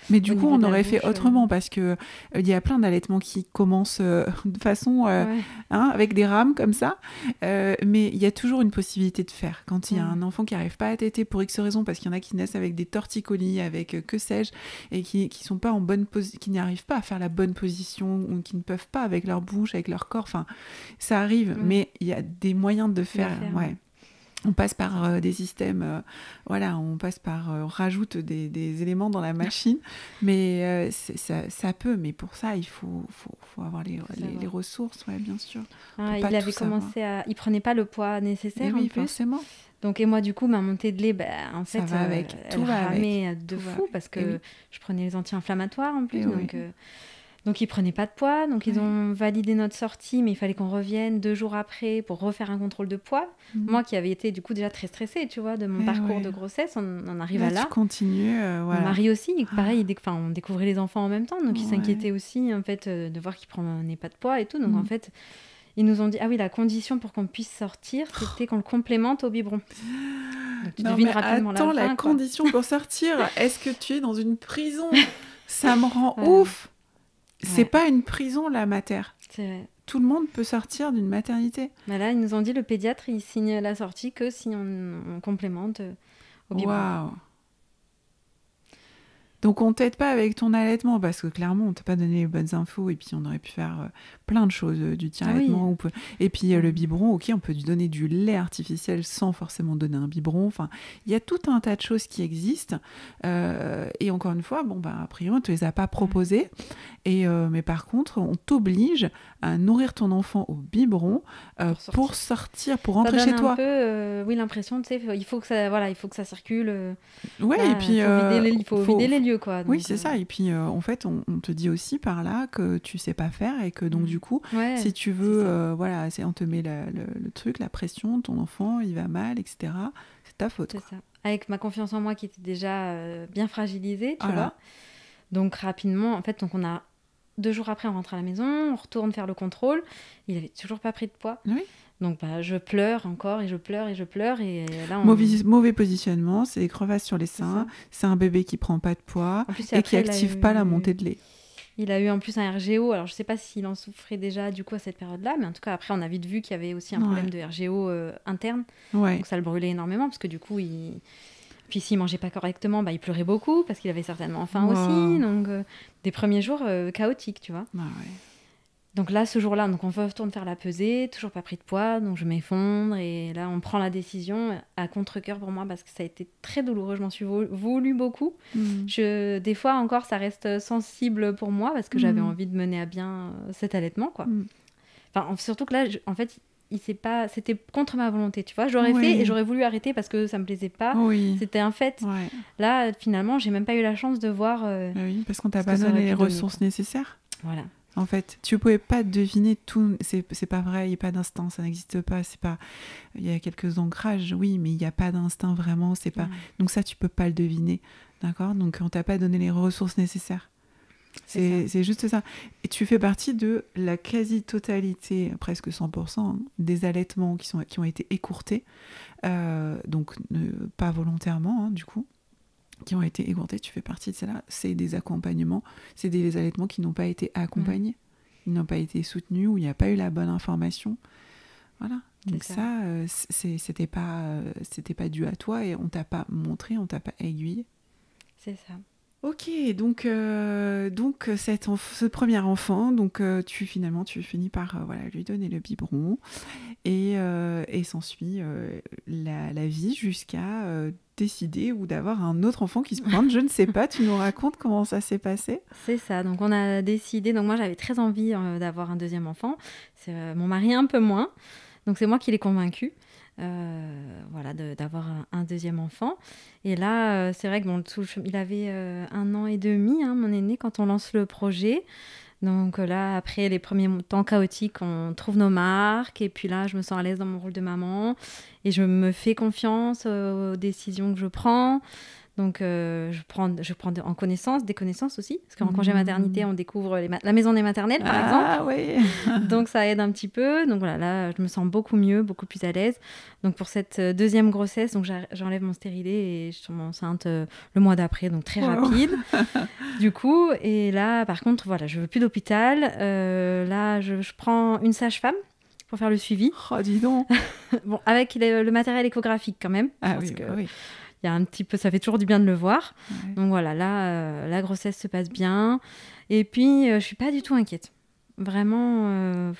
A: Mais du coup, on aurait fait autrement parce que il y a plein d'allaitements qui commencent de façon avec des rames comme ça. Mais il y a toujours une possibilité de faire. Quand il y a un enfant qui n'arrive pas à téter pour X raisons, parce qu'il y en a qui naissent avec des torticolis, avec que sais-je, et qui sont pas en bonne position, qui n'arrivent pas à faire la bonne position, ou qui ne peuvent pas avec leur bouche, avec leur corps. Enfin, ça arrive, mais il y a des moyens de faire. On passe par des systèmes, on passe par, on rajoute des éléments dans la machine, mais ça peut, mais pour ça, il faut avoir les ressources, bien sûr.
B: Il avait commencé il prenait pas le poids nécessaire en plus.
A: Forcément.
B: Donc, et moi, du coup, ma montée de lait, en fait,
A: va avec.
B: Elle ramait de fou parce que je prenais les anti-inflammatoires en plus, donc ils prenaient pas de poids, donc ils ont validé notre sortie, mais il fallait qu'on revienne 2 jours après pour refaire un contrôle de poids. Moi qui avais été du coup déjà très stressée, tu vois, de mon parcours de grossesse, on arrive à là.
A: Tu continues,
B: Mon mari aussi, pareil, on découvrait les enfants en même temps, donc il s'inquiétait aussi en fait de voir qu'il prenait pas de poids et tout. Donc en fait, ils nous ont dit la condition pour qu'on puisse sortir, c'était qu'on le complémente au biberon. Donc tu devines rapidement
A: la condition pour sortir, est-ce que tu es dans une prison ? Ça me rend ouf. C'est pas une prison, la mater.
B: C'est vrai.
A: Tout le monde peut sortir d'une maternité.
B: Mais là, ils nous ont dit, le pédiatre, il signe la sortie que si on complémente au biberon.
A: Waouh. Donc on t'aide pas avec ton allaitement parce que clairement on t'a pas donné les bonnes infos et puis on aurait pu faire plein de choses du allaitement. Et puis le biberon, on peut lui donner du lait artificiel sans forcément donner un biberon. Enfin, il y a tout un tas de choses qui existent. Et encore une fois, a priori on te les a pas proposées. Mais par contre, on t'oblige à nourrir ton enfant au biberon pour sortir, pour rentrer chez toi.
B: Ça donne un peu, l'impression, tu sais, il faut que ça circule.
A: Et puis
B: il faut vider les lieux, quoi. Donc,
A: c'est ça. Et puis en fait, on te dit aussi par là que tu sais pas faire et que donc du coup, si tu veux, on te met le truc, la pression, ton enfant, il va mal, etc. C'est ta faute.
B: C'est ça. Avec ma confiance en moi qui était déjà bien fragilisée, tu vois. Donc rapidement, en fait, on a 2 jours après, on rentre à la maison, on retourne faire le contrôle. Il avait toujours pas pris de poids.
A: Oui.
B: Donc je pleure encore et je pleure. Et là,
A: mauvais positionnement, c'est des crevasses sur les seins. C'est un bébé qui prend pas de poids et qui active pas la montée de lait.
B: Il a eu en plus un RGO. Alors je sais pas s'il en souffrait déjà du coup à cette période-là, mais en tout cas après on a vite vu qu'il y avait aussi un problème de RGO interne. Donc ça le brûlait énormément parce que du coup Puis s'il mangeait pas correctement, il pleurait beaucoup parce qu'il avait certainement faim aussi. Donc des premiers jours chaotiques, tu vois. Donc là, ce jour-là, on retourne faire la pesée, toujours pas pris de poids, donc je m'effondre et là on prend la décision à contre-cœur pour moi parce que ça a été très douloureux, je m'en suis voulu beaucoup. Des fois encore, ça reste sensible pour moi parce que j'avais envie de mener à bien cet allaitement, quoi. Enfin, surtout que là, en fait, c'était contre ma volonté, tu vois. J'aurais fait et j'aurais voulu arrêter parce que ça me plaisait pas. C'était un fait. Là, finalement, j'ai même pas eu la chance de voir.
A: Parce qu'on t'a pas donné les ressources nécessaires.
B: Voilà.
A: En fait, tu pouvais pas deviner tout. C'est pas vrai. Il y a pas d'instinct, ça n'existe pas. C'est pas. Il y a quelques ancrages, oui, mais il y a pas d'instinct vraiment. C'est pas. Donc ça, tu peux pas le deviner, d'accord. Donc on t'a pas donné les ressources nécessaires. C'est juste ça. Et tu fais partie de la quasi-totalité, presque 100%, des allaitements qui ont été écourtés, donc pas volontairement, du coup. qui ont été écourtés, tu fais partie de cela. C'est des accompagnements, c'est des allaitements qui n'ont pas été accompagnés, ils n'ont pas été soutenus, où il n'y a pas eu la bonne information. Voilà. Donc ça, c'était pas dû à toi et on t'a pas montré, on t'a pas aiguillé.
B: C'est ça.
A: Ok, donc ce premier enfant, donc tu finis par lui donner le biberon et s'ensuit la vie jusqu'à décider ou d'avoir un autre enfant qui se pointe. Je ne sais pas, tu nous racontes comment ça s'est passé?
B: C'est ça, donc on a décidé, donc moi j'avais très envie d'avoir un deuxième enfant, c'est mon mari un peu moins, donc c'est moi qui l'ai convaincu. D'avoir un deuxième enfant. Et là, c'est vrai que il avait 1 an et demi, mon aîné, quand on lance le projet. Donc là, après les premiers temps chaotiques, on trouve nos marques. Et puis là, je me sens à l'aise dans mon rôle de maman. Et je me fais confiance aux décisions que je prends. Donc, je prends en connaissance, des connaissances aussi. Parce qu'en congé maternité, on découvre la maison des maternelles, par exemple.
A: Ah oui.
B: Donc, ça aide un petit peu. Donc, voilà, là, je me sens beaucoup mieux, beaucoup plus à l'aise. Donc, pour cette deuxième grossesse, donc j'enlève mon stérilet et je tombe enceinte le mois d'après. Donc, très rapide. Du coup, et là, par contre, voilà, je veux plus d'hôpital. Là, je prends une sage-femme pour faire le suivi.
A: Oh, dis donc.
B: Bon, avec le matériel échographique quand même.
A: Ah oui, oui.
B: Il y a un petit peu, ça fait toujours du bien de le voir.
A: Ouais.
B: Donc voilà, là, la grossesse se passe bien. Et puis, je suis pas du tout inquiète. Vraiment,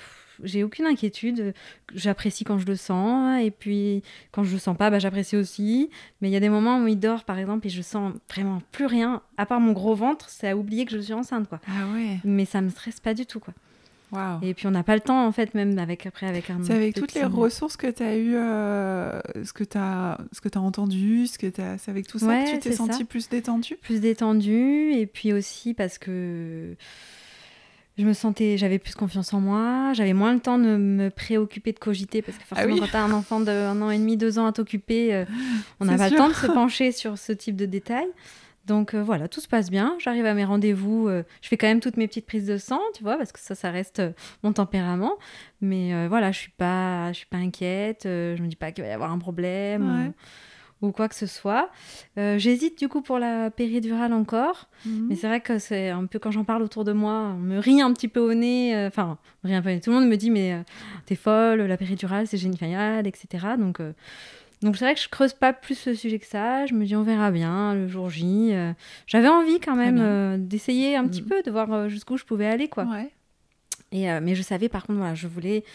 B: j'ai aucune inquiétude. J'apprécie quand je le sens. Et puis, quand je le sens pas, j'apprécie aussi. Mais il y a des moments où il dort, par exemple, et je sens vraiment plus rien. À part mon gros ventre, c'est à oublier que je suis enceinte, quoi.
A: Ah ouais.
B: Mais ça me stresse pas du tout, quoi.
A: Wow.
B: Et puis on n'a pas le temps en fait, même avec un
A: c'est avec toutes les ressources que tu as eues, ce que tu as entendu, c'est avec tout ça que tu t'es sentie plus détendue?
B: Plus détendue, et puis aussi parce que j'avais plus confiance en moi, j'avais moins le temps de me préoccuper de cogiter, parce que forcément quand tu as un enfant d'1 an et demi, 2 ans à t'occuper, on n'a pas le temps de se pencher sur ce type de détails. Donc voilà, tout se passe bien. J'arrive à mes rendez-vous. Je fais quand même toutes mes petites prises de sang, tu vois, parce que ça reste mon tempérament. Mais voilà, je suis pas inquiète. Je me dis pas qu'il va y avoir un problème ou quoi que ce soit. J'hésite du coup pour la péridurale encore. Mais c'est vrai que c'est un peu quand j'en parle autour de moi, on me rit un petit peu au nez. Enfin, on me rit un peu au nez. Tout le monde me dit mais t'es folle, la péridurale c'est génial, etc. Donc c'est vrai que je creuse pas plus le sujet que ça. Je me dis on verra bien le jour J. J'avais envie quand même d'essayer un petit peu, de voir jusqu'où je pouvais aller, quoi.
A: Ouais.
B: Mais je savais par contre, voilà, je voulais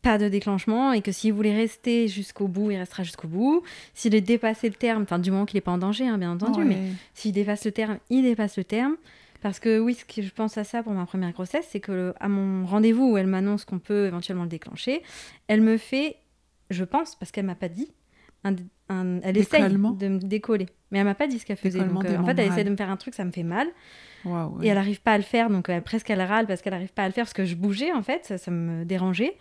B: pas de déclenchement et que s'il voulait rester jusqu'au bout, il restera jusqu'au bout. S'il est dépassé le terme, enfin du moment qu'il est pas en danger, bien entendu, mais s'il dépasse le terme, il dépasse le terme. Parce que oui, ce que je pense à ça pour ma première grossesse, c'est que à mon rendez-vous où elle m'annonce qu'on peut éventuellement le déclencher, elle me fait, je pense, parce qu'elle m'a pas dit, elle essaye de me décoller, mais elle m'a pas dit ce qu'elle faisait. Donc, en fait, elle essaie de me faire un truc, ça me fait mal.
A: Wow,
B: et elle n'arrive pas à le faire, donc presque elle râle parce qu'elle n'arrive pas à le faire parce que je bougeais, en fait, ça me dérangeait.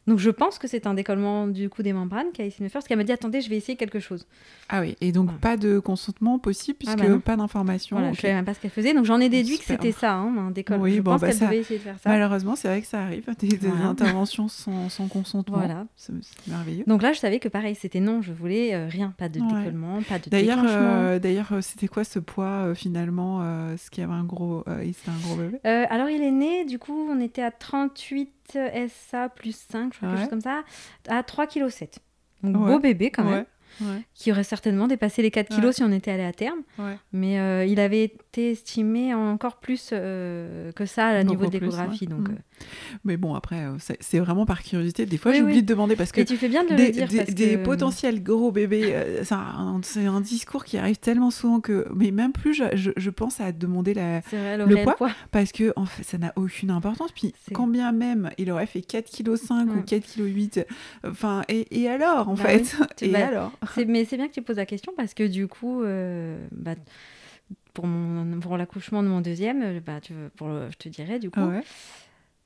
B: Donc je pense que c'est un décollement du coup des membranes qu'elle a essayé de me faire, parce qu'elle m'a dit attendez, je vais essayer quelque chose.
A: Ah oui, et donc pas de consentement possible puisque pas d'information.
B: Voilà, je savais même pas ce qu'elle faisait, donc j'en ai déduit que c'était ça, un décollement. Je pense qu'elle devait essayer de faire ça.
A: Malheureusement, c'est vrai que ça arrive, des interventions sans consentement.
B: Voilà.
A: C'est merveilleux.
B: Donc là, je savais que pareil, c'était non, je voulais rien, pas de décollement, pas de déclenchement.
A: D'ailleurs, c'était quoi ce poids finalement, ce qui avait un gros bébé?
B: Alors il est né, du coup, on était à 38 SA plus 5, je crois, quelque chose comme ça, à 3,7 kg. Donc beau bébé quand même, qui aurait certainement dépassé les 4 kg si on était allé à terme. Mais il avait été estimé encore plus que ça à niveau de l'échographie. Donc,
A: Mais bon, après, c'est vraiment par curiosité. Des fois, j'oublie de demander parce que
B: tu fais bien de le dire.
A: Des potentiels gros bébés, c'est un discours qui arrive tellement souvent que... Mais même plus, je pense à demander le poids. Parce que en fait, ça n'a aucune importance. Puis quand bien même il aurait fait 4,5 kg ou 4,8 kg, enfin, et alors, en fait et alors
B: Mais c'est bien que tu poses la question parce que du coup... pour l'accouchement de mon deuxième, je te dirais du coup.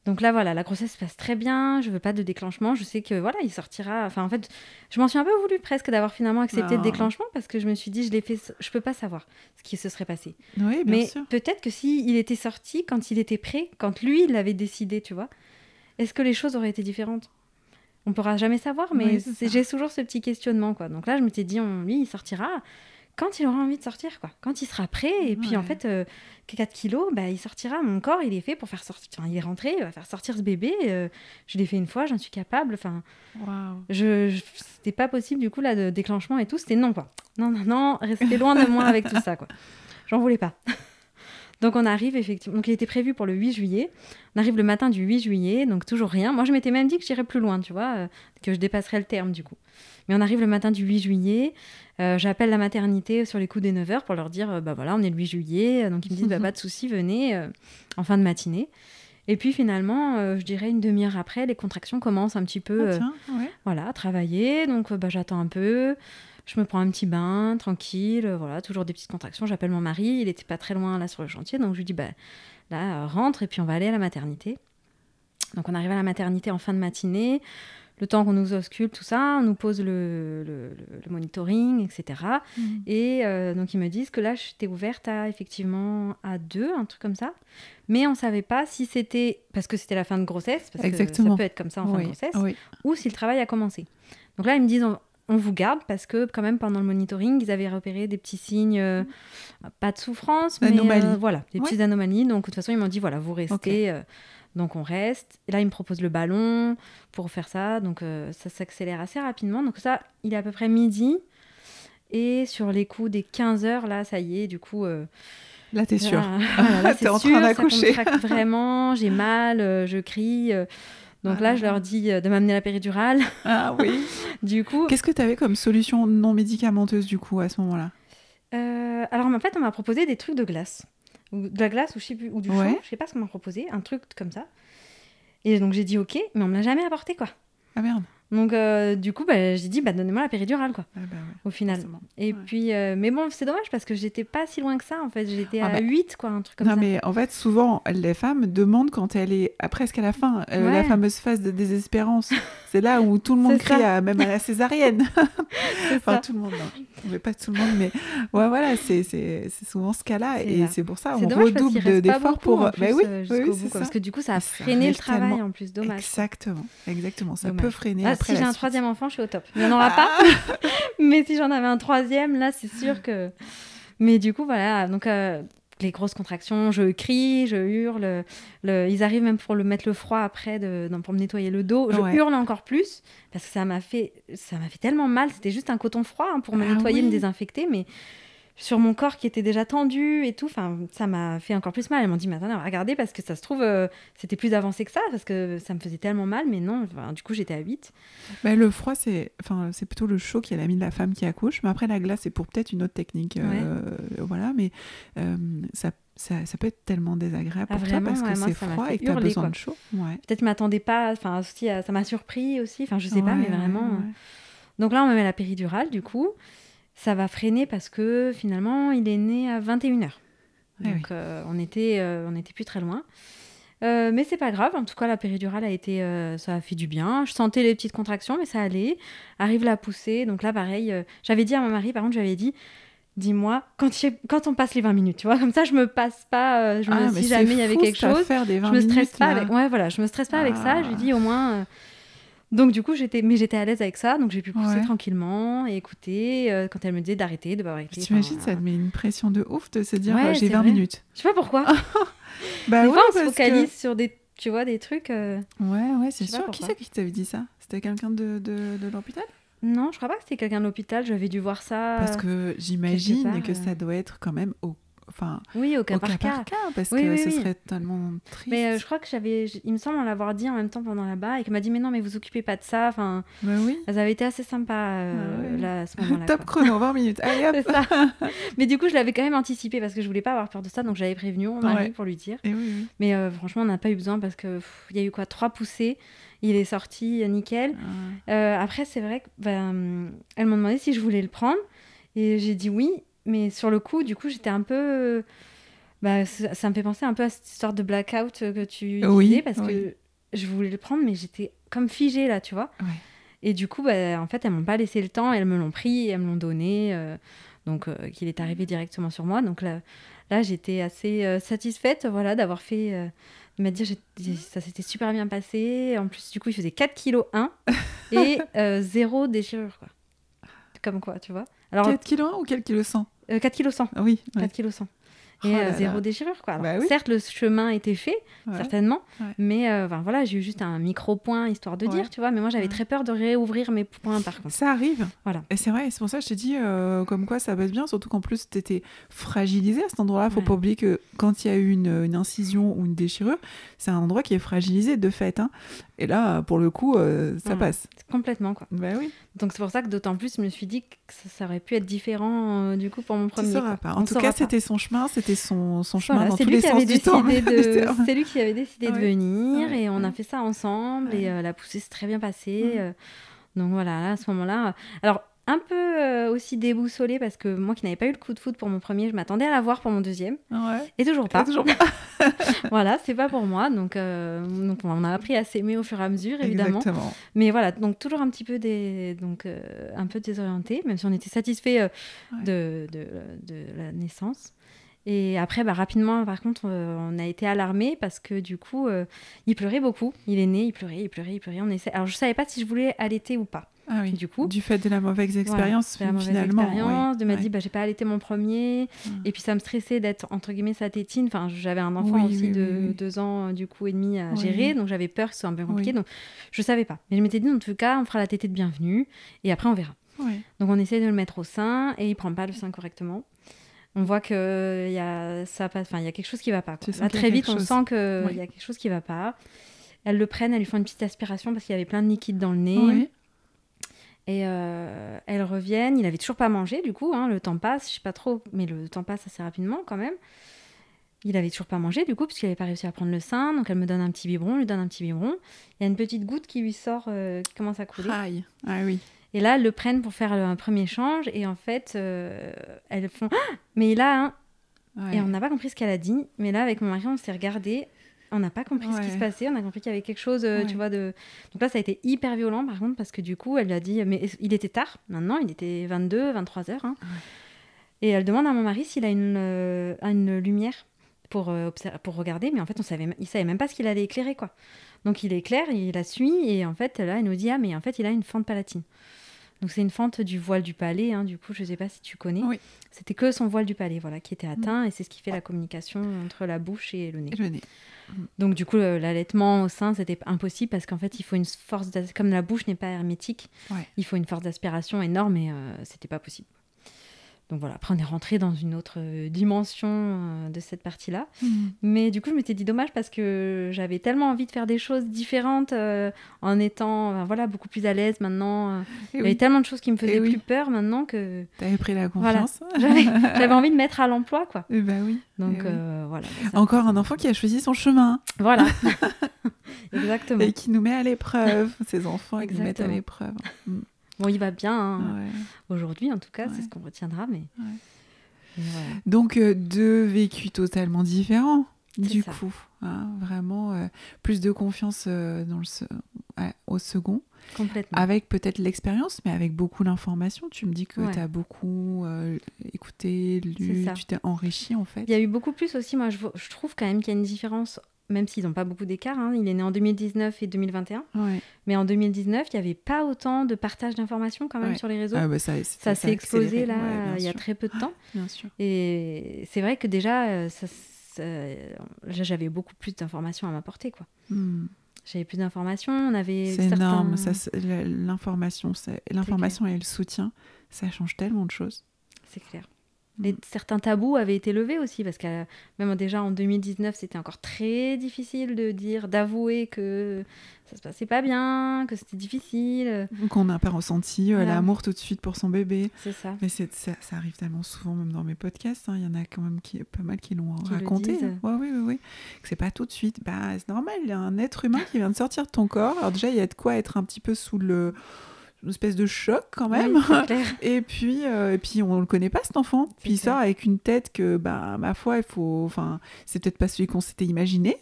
B: Donc là, voilà, la grossesse se passe très bien. Je veux pas de déclenchement. Je sais que voilà, il sortira. Enfin, en fait, je m'en suis un peu voulu presque d'avoir finalement accepté le déclenchement parce que je me suis dit, je l'ai fait. Je peux pas savoir ce qui se serait passé.
A: Oui, bien sûr.
B: Peut-être que si il était sorti quand il était prêt, quand lui il avait décidé, tu vois, est-ce que les choses auraient été différentes? On pourra jamais savoir, mais j'ai toujours ce petit questionnement, quoi. Donc là, je m'étais dit, lui, il sortira quand il aura envie de sortir, quoi. Quand il sera prêt, et puis en fait, 4 kilos, il sortira. Mon corps, il est fait pour faire sortir. Enfin, il est rentré, il va faire sortir ce bébé. Je l'ai fait une fois, j'en suis capable. Enfin, c'était pas possible, du coup, là, de déclenchement et tout. C'était non, quoi. Non, restez loin de moi avec tout ça, quoi. J'en voulais pas. Donc, on arrive, effectivement. Donc, il était prévu pour le 8 juillet. On arrive le matin du 8 juillet, donc toujours rien. Moi, je m'étais même dit que j'irais plus loin, tu vois, que je dépasserais le terme, du coup. Mais on arrive le matin du 8 juillet. J'appelle la maternité sur les coups des 9h pour leur dire, voilà, on est le 8 juillet. Donc, ils me disent, pas de souci, venez en fin de matinée. Et puis, finalement, je dirais une demi-heure après, les contractions commencent un petit peu à travailler. Donc, j'attends un peu. Je me prends un petit bain, tranquille. Voilà, toujours des petites contractions. J'appelle mon mari. Il n'était pas très loin, là, sur le chantier. Donc, je lui dis, là, rentre et puis on va aller à la maternité. Donc, on arrive à la maternité en fin de matinée. Le temps qu'on nous ausculte, tout ça, on nous pose le monitoring, etc. Et donc, ils me disent que là, j'étais ouverte effectivement à 2, un truc comme ça. Mais on ne savait pas si c'était parce que c'était la fin de grossesse, parce que ça peut être comme ça en fin de grossesse, ou si le travail a commencé. Donc là, ils me disent, on vous garde, parce que quand même, pendant le monitoring, ils avaient repéré des petits signes, pas de souffrance, mais voilà, des petites anomalies. Donc, de toute façon, ils m'ont dit, voilà, vous restez... Donc, on reste. Et là, ils me proposent le ballon pour faire ça. Donc, ça s'accélère assez rapidement. Donc, ça, il est à peu près midi. Et sur les coups des 15h, là, ça y est, du coup...
A: là, t'es sûre.
B: Là,
A: t'es en train d'accoucher.
B: Ça contracte vraiment. J'ai mal, je crie. Donc là, je leur dis de m'amener la péridurale.
A: Ah oui.
B: Du coup...
A: Qu'est-ce que tu avais comme solution non médicamenteuse, du coup, à ce moment-là?
B: Alors, en fait, on m'a proposé des trucs de glace. Ou de la glace, ou je sais plus, ou du chaud, je sais pas ce qu'on m'a proposé, un truc comme ça. Et donc j'ai dit ok, mais on me l'a jamais apporté, quoi.
A: Ah merde.
B: Donc du coup, j'ai dit donnez-moi la péridurale, quoi. Au final.
A: Forcément.
B: Et puis, mais bon, c'est dommage parce que j'étais pas si loin que ça, en fait. J'étais à 8, quoi, un truc comme ça.
A: Non, mais en fait, souvent, les femmes demandent quand elle est presque à la fin, la fameuse phase de désespérance. C'est là où tout le monde crie, même à la césarienne. Enfin, tout le monde, non. Mais pas tout le monde, mais voilà, c'est souvent ce cas-là. Et c'est pour ça, on redouble d'efforts pour...
B: jusqu'au bout, parce que du coup, ça a freiné le travail, en plus. Dommage.
A: Exactement. Ça peut freiner après.
B: Si j'ai un troisième enfant, je suis au top. Il n'y en aura pas. Mais si j'en avais un troisième, là, c'est sûr que... Mais du coup, voilà. Donc, les grosses contractions, je crie, je hurle. Ils arrivent même pour mettre le froid après, pour me nettoyer le dos. Je hurle encore plus parce que ça m'a fait tellement mal. C'était juste un coton froid pour me nettoyer, me désinfecter. Mais sur mon corps qui était déjà tendu et tout, ça m'a fait encore plus mal. Elles m'ont dit, mais attends, regardez, parce que ça se trouve, c'était plus avancé que ça, parce que ça me faisait tellement mal, mais non, du coup, j'étais à 8.
A: Le froid, c'est plutôt le chaud qui est l'ami de la femme qui accouche, mais après, la glace, c'est pour peut-être une autre technique. Voilà, mais ça peut être tellement désagréable pour toi, parce que c'est froid et que tu as besoin de chaud.
B: Peut-être que je ne m'attendais pas, aussi, ça m'a surpris aussi, je sais pas, mais vraiment... Donc là, on me met la péridurale, du coup. Ça va freiner parce que finalement, il est né à 21h. Donc, on n'était plus très loin. Mais c'est pas grave. En tout cas, la péridurale ça a fait du bien. Je sentais les petites contractions, mais ça allait. Arrive la poussée. Donc là, pareil, j'avais dit à mon mari, par contre, dis-moi, quand on passe les 20 minutes, tu vois, comme ça, je me passe pas, si jamais il y avait quelque chose, je me stresse pas avec... je me stresse pas avec ça. Je lui dis au moins... Donc du coup, j'étais à l'aise avec ça, donc j'ai pu pousser tranquillement et écouter quand elle me disait d'arrêter, de pas arrêter.
A: T'imagines, ça te met une pression de ouf de se dire j'ai 20 minutes.
B: Je sais pas pourquoi. Des fois, on se focalise sur des trucs.
A: Ouais, c'est sûr. Qui c'est qui t'avait dit ça? C'était quelqu'un de l'hôpital?
B: Non, je crois pas que c'était quelqu'un de l'hôpital. J'avais dû voir ça.
A: Parce que j'imagine que ça doit être quand même au cas par cas, parce que ce serait tellement triste.
B: Mais je crois que il me semble en l'avoir dit en même temps pendant là-bas, et qu'elle m'a dit mais non, mais vous occupez pas de ça. Elles avaient été assez sympas là, à ce moment-là.
A: Top chrono, 20 minutes. Allez, hop.
B: C'est ça. Mais du coup, je l'avais quand même anticipé parce que je voulais pas avoir peur de ça, donc j'avais prévenu mon mari pour lui dire. Mais franchement, on n'a pas eu besoin parce que il y a eu 3 poussées. Il est sorti nickel. Après, c'est vrai qu'elles m'ont demandé si je voulais le prendre, et j'ai dit oui. Mais sur le coup, du coup, j'étais un peu... ça me fait penser un peu à cette histoire de blackout que tu disais, parce que je voulais le prendre, mais j'étais comme figée, là, tu vois. Et du coup, en fait, elles m'ont pas laissé le temps, elles me l'ont pris, elles me l'ont donné, donc qu'il est arrivé directement sur moi. Donc là j'étais assez satisfaite, d'avoir fait... de me dire, ça s'était super bien passé. En plus, du coup, il faisait 4,1 kg et 0 déchirure, quoi. Comme quoi, tu vois. Alors,
A: 4 kilos 1 ou 4 kilos 100
B: 4 kg 100.
A: Ah oui.
B: 4 kg 100. Et zéro déchirure, quoi. Alors,
A: Bah oui.
B: certes, le chemin était fait, certainement, mais voilà, j'ai eu juste un micro-point, histoire de dire, tu vois, mais moi, j'avais très peur de réouvrir mes points, par contre.
A: Ça arrive.
B: Voilà.
A: Et c'est vrai, c'est pour ça que je t'ai dit, comme quoi ça passe bien, surtout qu'en plus, t'étais fragilisée à cet endroit-là. Faut pas oublier que quand il y a eu une incision ou une déchirure, c'est un endroit qui est fragilisé, de fait. Hein. Et là, pour le coup, ça passe.
B: Complètement, quoi.
A: Bah oui.
B: Donc, c'est pour ça que d'autant plus, je me suis dit que ça aurait pu être différent, du coup, pour mon premier.
A: Tu sauras pas. En tout cas, c'était son chemin, c'était son chemin dans
B: c'est
A: tous
B: lui
A: les
B: qui
A: sens
B: avait
A: du temps.
B: C'est lui qui avait décidé de venir et on a fait ça ensemble et la poussée s'est très bien passée. Donc voilà, là, à ce moment-là. Alors, un peu aussi déboussolée parce que moi qui n'avais pas eu le coup de foudre pour mon premier, je m'attendais à l'avoir pour mon deuxième. Et toujours pas. Voilà, c'est pas pour moi. Donc on a appris à s'aimer au fur et à mesure, évidemment.
A: Exactement.
B: Mais voilà, donc toujours un petit peu un peu désorienté, même si on était satisfait de la naissance. Et après, rapidement, par contre, on a été alarmés parce que du coup, il pleurait beaucoup. Il est né, il pleurait. Alors, je savais pas si je voulais allaiter ou pas.
A: Ah oui,
B: du coup,
A: du fait de la mauvaise expérience, finalement.
B: De m'être dit, j'ai pas allaité mon premier. Et puis, ça me stressait d'être, entre guillemets, sa tétine. Enfin, j'avais un enfant aussi de 2 ans, du coup, et demi à gérer. Donc, j'avais peur que ce soit un peu compliqué. Donc, je savais pas. Mais je m'étais dit, en tout cas, on fera la tétée de bienvenue. Et après, on verra. Donc, on essaie de le mettre au sein et il prend pas le sein correctement. On voit qu'il y a quelque chose qui va pas. Là, très vite, on sent qu'il y a quelque chose qui va pas. Elles le prennent, elles lui font une petite aspiration parce qu'il y avait plein de liquide dans le nez. Et elles reviennent. Il avait toujours pas mangé, du coup. Le temps passe, je sais pas trop, mais le temps passe assez rapidement quand même. Il avait toujours pas mangé, du coup, parce qu'il avait pas réussi à prendre le sein. Donc, elle me donne un petit biberon, lui donne un petit biberon. Il y a une petite goutte qui lui sort, qui commence à couler.
A: Aïe. Ah oui.
B: Et là, elles le prennent pour faire un premier échange. Et en fait, elles font « Ah, mais il a un... » Et on n'a pas compris ce qu'elle a dit. Mais là, avec mon mari, on s'est regardés. On n'a pas compris ce qui se passait. On a compris qu'il y avait quelque chose, tu vois, de... Donc là, ça a été hyper violent, par contre, parce que du coup, elle lui a dit... Mais il était tard, maintenant. Il était 22, 23 heures. Hein. Et elle demande à mon mari s'il a une lumière pour regarder. Mais en fait, il savait même pas ce qu'il allait éclairer, quoi. Donc, il éclaire, il la suit. Et en fait, là, il nous dit « Ah, mais en fait, il a une fente palatine. » Donc, c'est une fente du voile du palais, hein, du coup, je ne sais pas si tu connais. Oui. C'était que son voile du palais, voilà, qui était atteint, et c'est ce qui fait la communication entre la bouche et le nez. Donc, du coup, l'allaitement au sein, c'était impossible, parce qu'en fait, il faut une force... Comme la bouche n'est pas hermétique, il faut une force d'aspiration énorme, et c'était pas possible. Donc voilà, après on est rentré dans une autre dimension de cette partie-là. Mais du coup, je m'étais dit dommage parce que j'avais tellement envie de faire des choses différentes en étant beaucoup plus à l'aise maintenant. Il y avait tellement de choses qui me faisaient plus peur maintenant que...
A: T'avais pris la confiance.
B: Voilà. J'avais envie de mettre à l'emploi, quoi.
A: Et bah oui.
B: Donc voilà.
A: Encore un enfant qui a choisi son chemin.
B: Voilà. Exactement.
A: Et qui nous met à l'épreuve. Ces enfants qui nous mettent à l'épreuve.
B: Bon, il va bien aujourd'hui, en tout cas, c'est ce qu'on retiendra. Mais
A: voilà. Donc, deux vécus totalement différents, du coup. Hein, vraiment, plus de confiance au second.
B: Complètement.
A: Avec peut-être l'expérience, mais avec beaucoup d'informations. Tu me dis que tu as beaucoup écouté, lu, tu t'es enrichi, en fait.
B: Il y a eu beaucoup plus aussi. Moi, je trouve quand même qu'il y a une différence... Même s'ils n'ont pas beaucoup d'écart, hein. Il est né en 2019 et 2021. Mais en 2019, il n'y avait pas autant de partage d'informations quand même sur les réseaux. Ça s'est explosé là, il y a très peu de temps.
A: Bien sûr.
B: Et c'est vrai que déjà, j'avais beaucoup plus d'informations à m'apporter, quoi. J'avais plus d'informations, on avait...
A: C'est énorme, l'information et le soutien, ça change tellement de choses.
B: C'est clair. Certains tabous avaient été levés aussi, parce que même déjà en 2019, c'était encore très difficile d'avouer que ça se passait pas bien, que c'était difficile.
A: Qu'on n'a pas ressenti l'amour tout de suite pour son bébé.
B: C'est ça.
A: Mais ça arrive tellement souvent, même dans mes podcasts. Il y en a quand même pas mal qui l'ont raconté. Oui. Que c'est pas tout de suite. C'est normal, il y a un être humain qui vient de sortir de ton corps. Alors déjà, il y a de quoi être un petit peu sous une espèce de choc quand même.
B: Oui,
A: et puis on le connaît pas, cet enfant. Puis il sort avec une tête que ma foi, c'est peut-être pas celui qu'on s'était imaginé.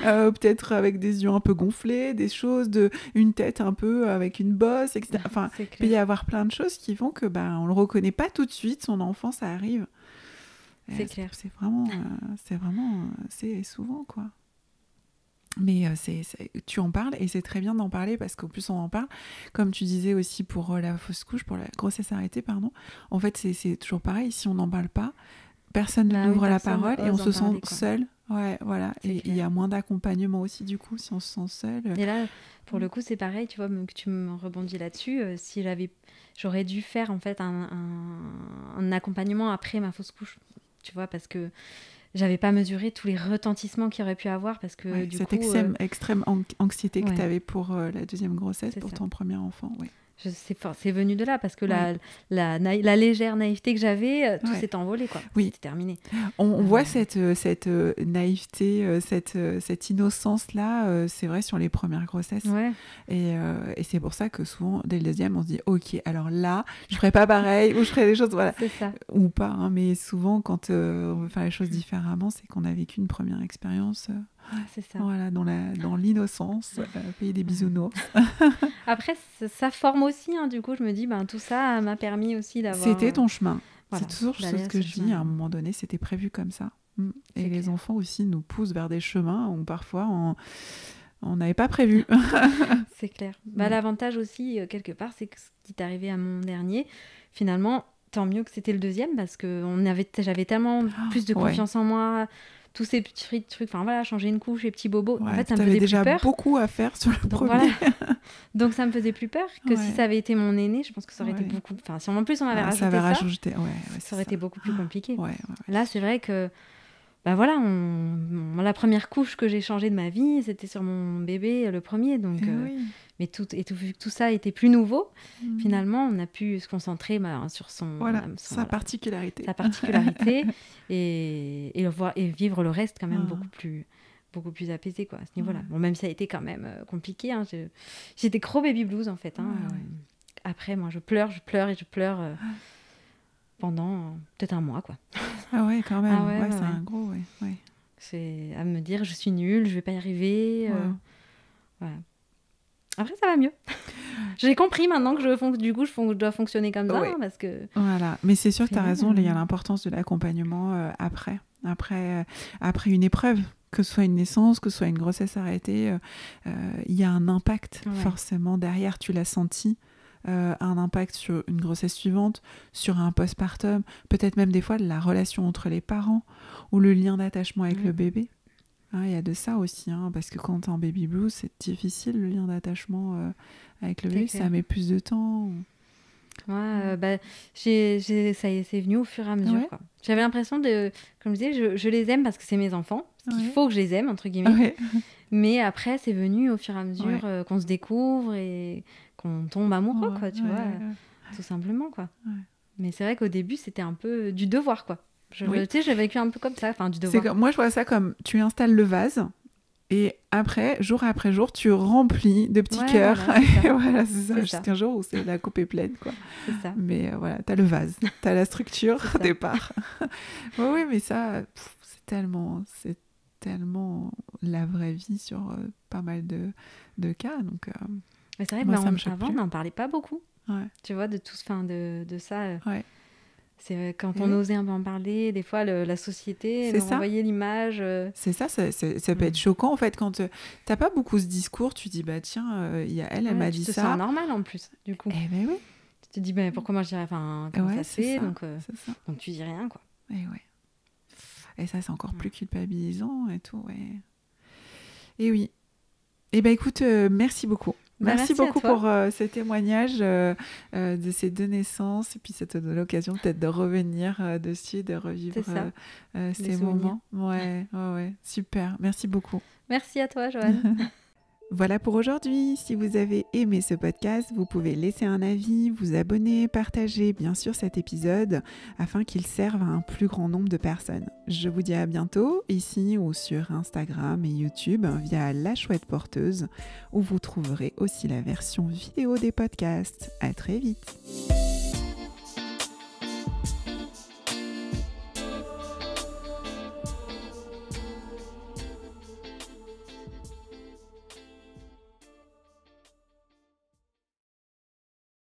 A: Peut-être avec des yeux un peu gonflés, des choses une tête un peu avec une bosse, etc. Enfin, il peut y avoir plein de choses qui font que on le reconnaît pas tout de suite. Son enfant, ça arrive.
B: C'est clair.
A: C'est souvent, quoi. Mais tu en parles et c'est très bien d'en parler parce qu'au plus on en parle, comme tu disais aussi pour la fausse couche, pour la grossesse arrêtée, pardon, en fait c'est toujours pareil, si on n'en parle pas, personne n'ouvre la parole et on se sent seul. Ouais, voilà. Et il y a moins d'accompagnement aussi du coup si on se sent seul.
B: Et là, pour le coup, c'est pareil, tu vois, que tu me rebondis là-dessus. Si j'aurais dû faire en fait un accompagnement après ma fausse couche, tu vois, parce que j'avais pas mesuré tous les retentissements qu'il y aurait pu avoir parce que du
A: cette
B: coup...
A: extrême anxiété que tu avais pour la deuxième grossesse, pour ton premier enfant. Ouais.
B: C'est venu de là parce que la légère naïveté que j'avais, tout s'est envolé, quoi.
A: Oui.
B: C'était terminé.
A: On voit cette naïveté, cette innocence-là, c'est vrai, sur les premières grossesses.
B: Ouais.
A: Et c'est pour ça que souvent, dès le deuxième, on se dit « Ok, alors là, je ferai pas pareil, ou je ferai des choses... » Voilà.
B: C'est ça.
A: Ou pas, hein, mais souvent, quand on veut faire les choses différemment, c'est qu'on a vécu une première expérience...
B: c'est ça.
A: Voilà, dans l'innocence, payer des bisounours.
B: Après, ça forme aussi, hein, du coup, je me dis, tout ça m'a permis aussi d'avoir...
A: C'était ton chemin.
B: Voilà,
A: c'est toujours ce que je dis, à un moment donné, c'était prévu comme ça. Et les enfants aussi nous poussent vers des chemins où parfois on n'avait pas prévu.
B: C'est clair. L'avantage aussi, quelque part, c'est que ce qui est arrivé à mon dernier, finalement, tant mieux que c'était le deuxième, parce que j'avais tellement plus de confiance en moi... Tous ces petits trucs, enfin voilà, changer une couche, les petits bobos. En fait, ça me faisait plus peur.
A: Déjà beaucoup à faire sur le premier.
B: Voilà. Donc, ça me faisait plus peur que si ça avait été mon aîné. Je pense que ça aurait été beaucoup... Enfin, si en plus on avait rajouté ça, ça aurait été beaucoup plus compliqué. Là, c'est vrai que... voilà, la première couche que j'ai changée de ma vie, c'était sur mon bébé, le premier. Donc, mais vu que tout ça était plus nouveau, finalement, on a pu se concentrer sur
A: sa particularité.
B: Sa particularité et vivre le reste quand même beaucoup plus apaisé, quoi, à ce niveau-là. Bon, même si ça a été quand même compliqué. Hein, j'ai des gros baby blues, en fait. Hein, après, moi, je pleure pendant peut-être un mois, quoi.
A: Ah ouais, quand même. C'est un gros,
B: C'est à me dire, je suis nulle, je vais pas y arriver. Voilà. Après, ça va mieux. J'ai compris maintenant que je dois fonctionner comme ça. Parce que...
A: Voilà. Mais c'est sûr que tu as raison, il y a l'importance de l'accompagnement après une épreuve, que ce soit une naissance, que ce soit une grossesse arrêtée. Il y a un impact forcément derrière, tu l'as senti. Un impact sur une grossesse suivante, sur un postpartum, peut-être même des fois la relation entre les parents ou le lien d'attachement avec le bébé. Il y a de ça aussi, parce que quand t'es en baby blues, c'est difficile le lien d'attachement avec le bébé, ça met plus de temps.
B: C'est venu au fur et à mesure. Quoi. J'avais l'impression comme je disais, je les aime parce que c'est mes enfants, parce qu'il faut que je les aime, entre guillemets. Mais après, c'est venu au fur et à mesure qu'on se découvre et qu'on tombe amoureux, quoi, tu vois, tout simplement, quoi. Mais c'est vrai qu'au début, c'était un peu du devoir, quoi. Tu sais, j'ai vécu un peu comme ça, enfin, du devoir.
A: Moi, je vois ça comme tu installes le vase et après, jour après jour, tu remplis de petits cœurs. Voilà, c'est ça. Jusqu'un jour où la coupe est pleine, quoi.
B: C'est ça.
A: Mais voilà, t'as le vase, t'as la structure au départ. Oui, mais ça, c'est tellement la vraie vie sur pas mal de cas. Donc,
B: mais c'est vrai qu'avant, on n'en parlait pas beaucoup. Tu vois, de ça. C'est quand on osait un peu en parler, des fois la société nous renvoyait l'image.
A: C'est ça, ça peut être choquant en fait quand t'as pas beaucoup ce discours, tu dis tiens, elle m'a dit ça.
B: Tu te sens normal en plus, du coup.
A: Eh ben oui.
B: Tu te dis pourquoi moi je dirais, comment ça se fait, donc tu dis rien, quoi.
A: Et ça c'est encore plus culpabilisant et tout, Et oui. Eh ben écoute, merci beaucoup. Merci beaucoup pour ce témoignage de ces deux naissances et puis ça te donne l'occasion peut-être de revenir dessus, de revivre ces moments. Ouais, super. Merci beaucoup.
B: Merci à toi, Joanne.
A: Voilà pour aujourd'hui. Si vous avez aimé ce podcast, vous pouvez laisser un avis, vous abonner, partager bien sûr cet épisode afin qu'il serve à un plus grand nombre de personnes. Je vous dis à bientôt ici ou sur Instagram et YouTube via La Chouette Porteuse où vous trouverez aussi la version vidéo des podcasts. À très vite.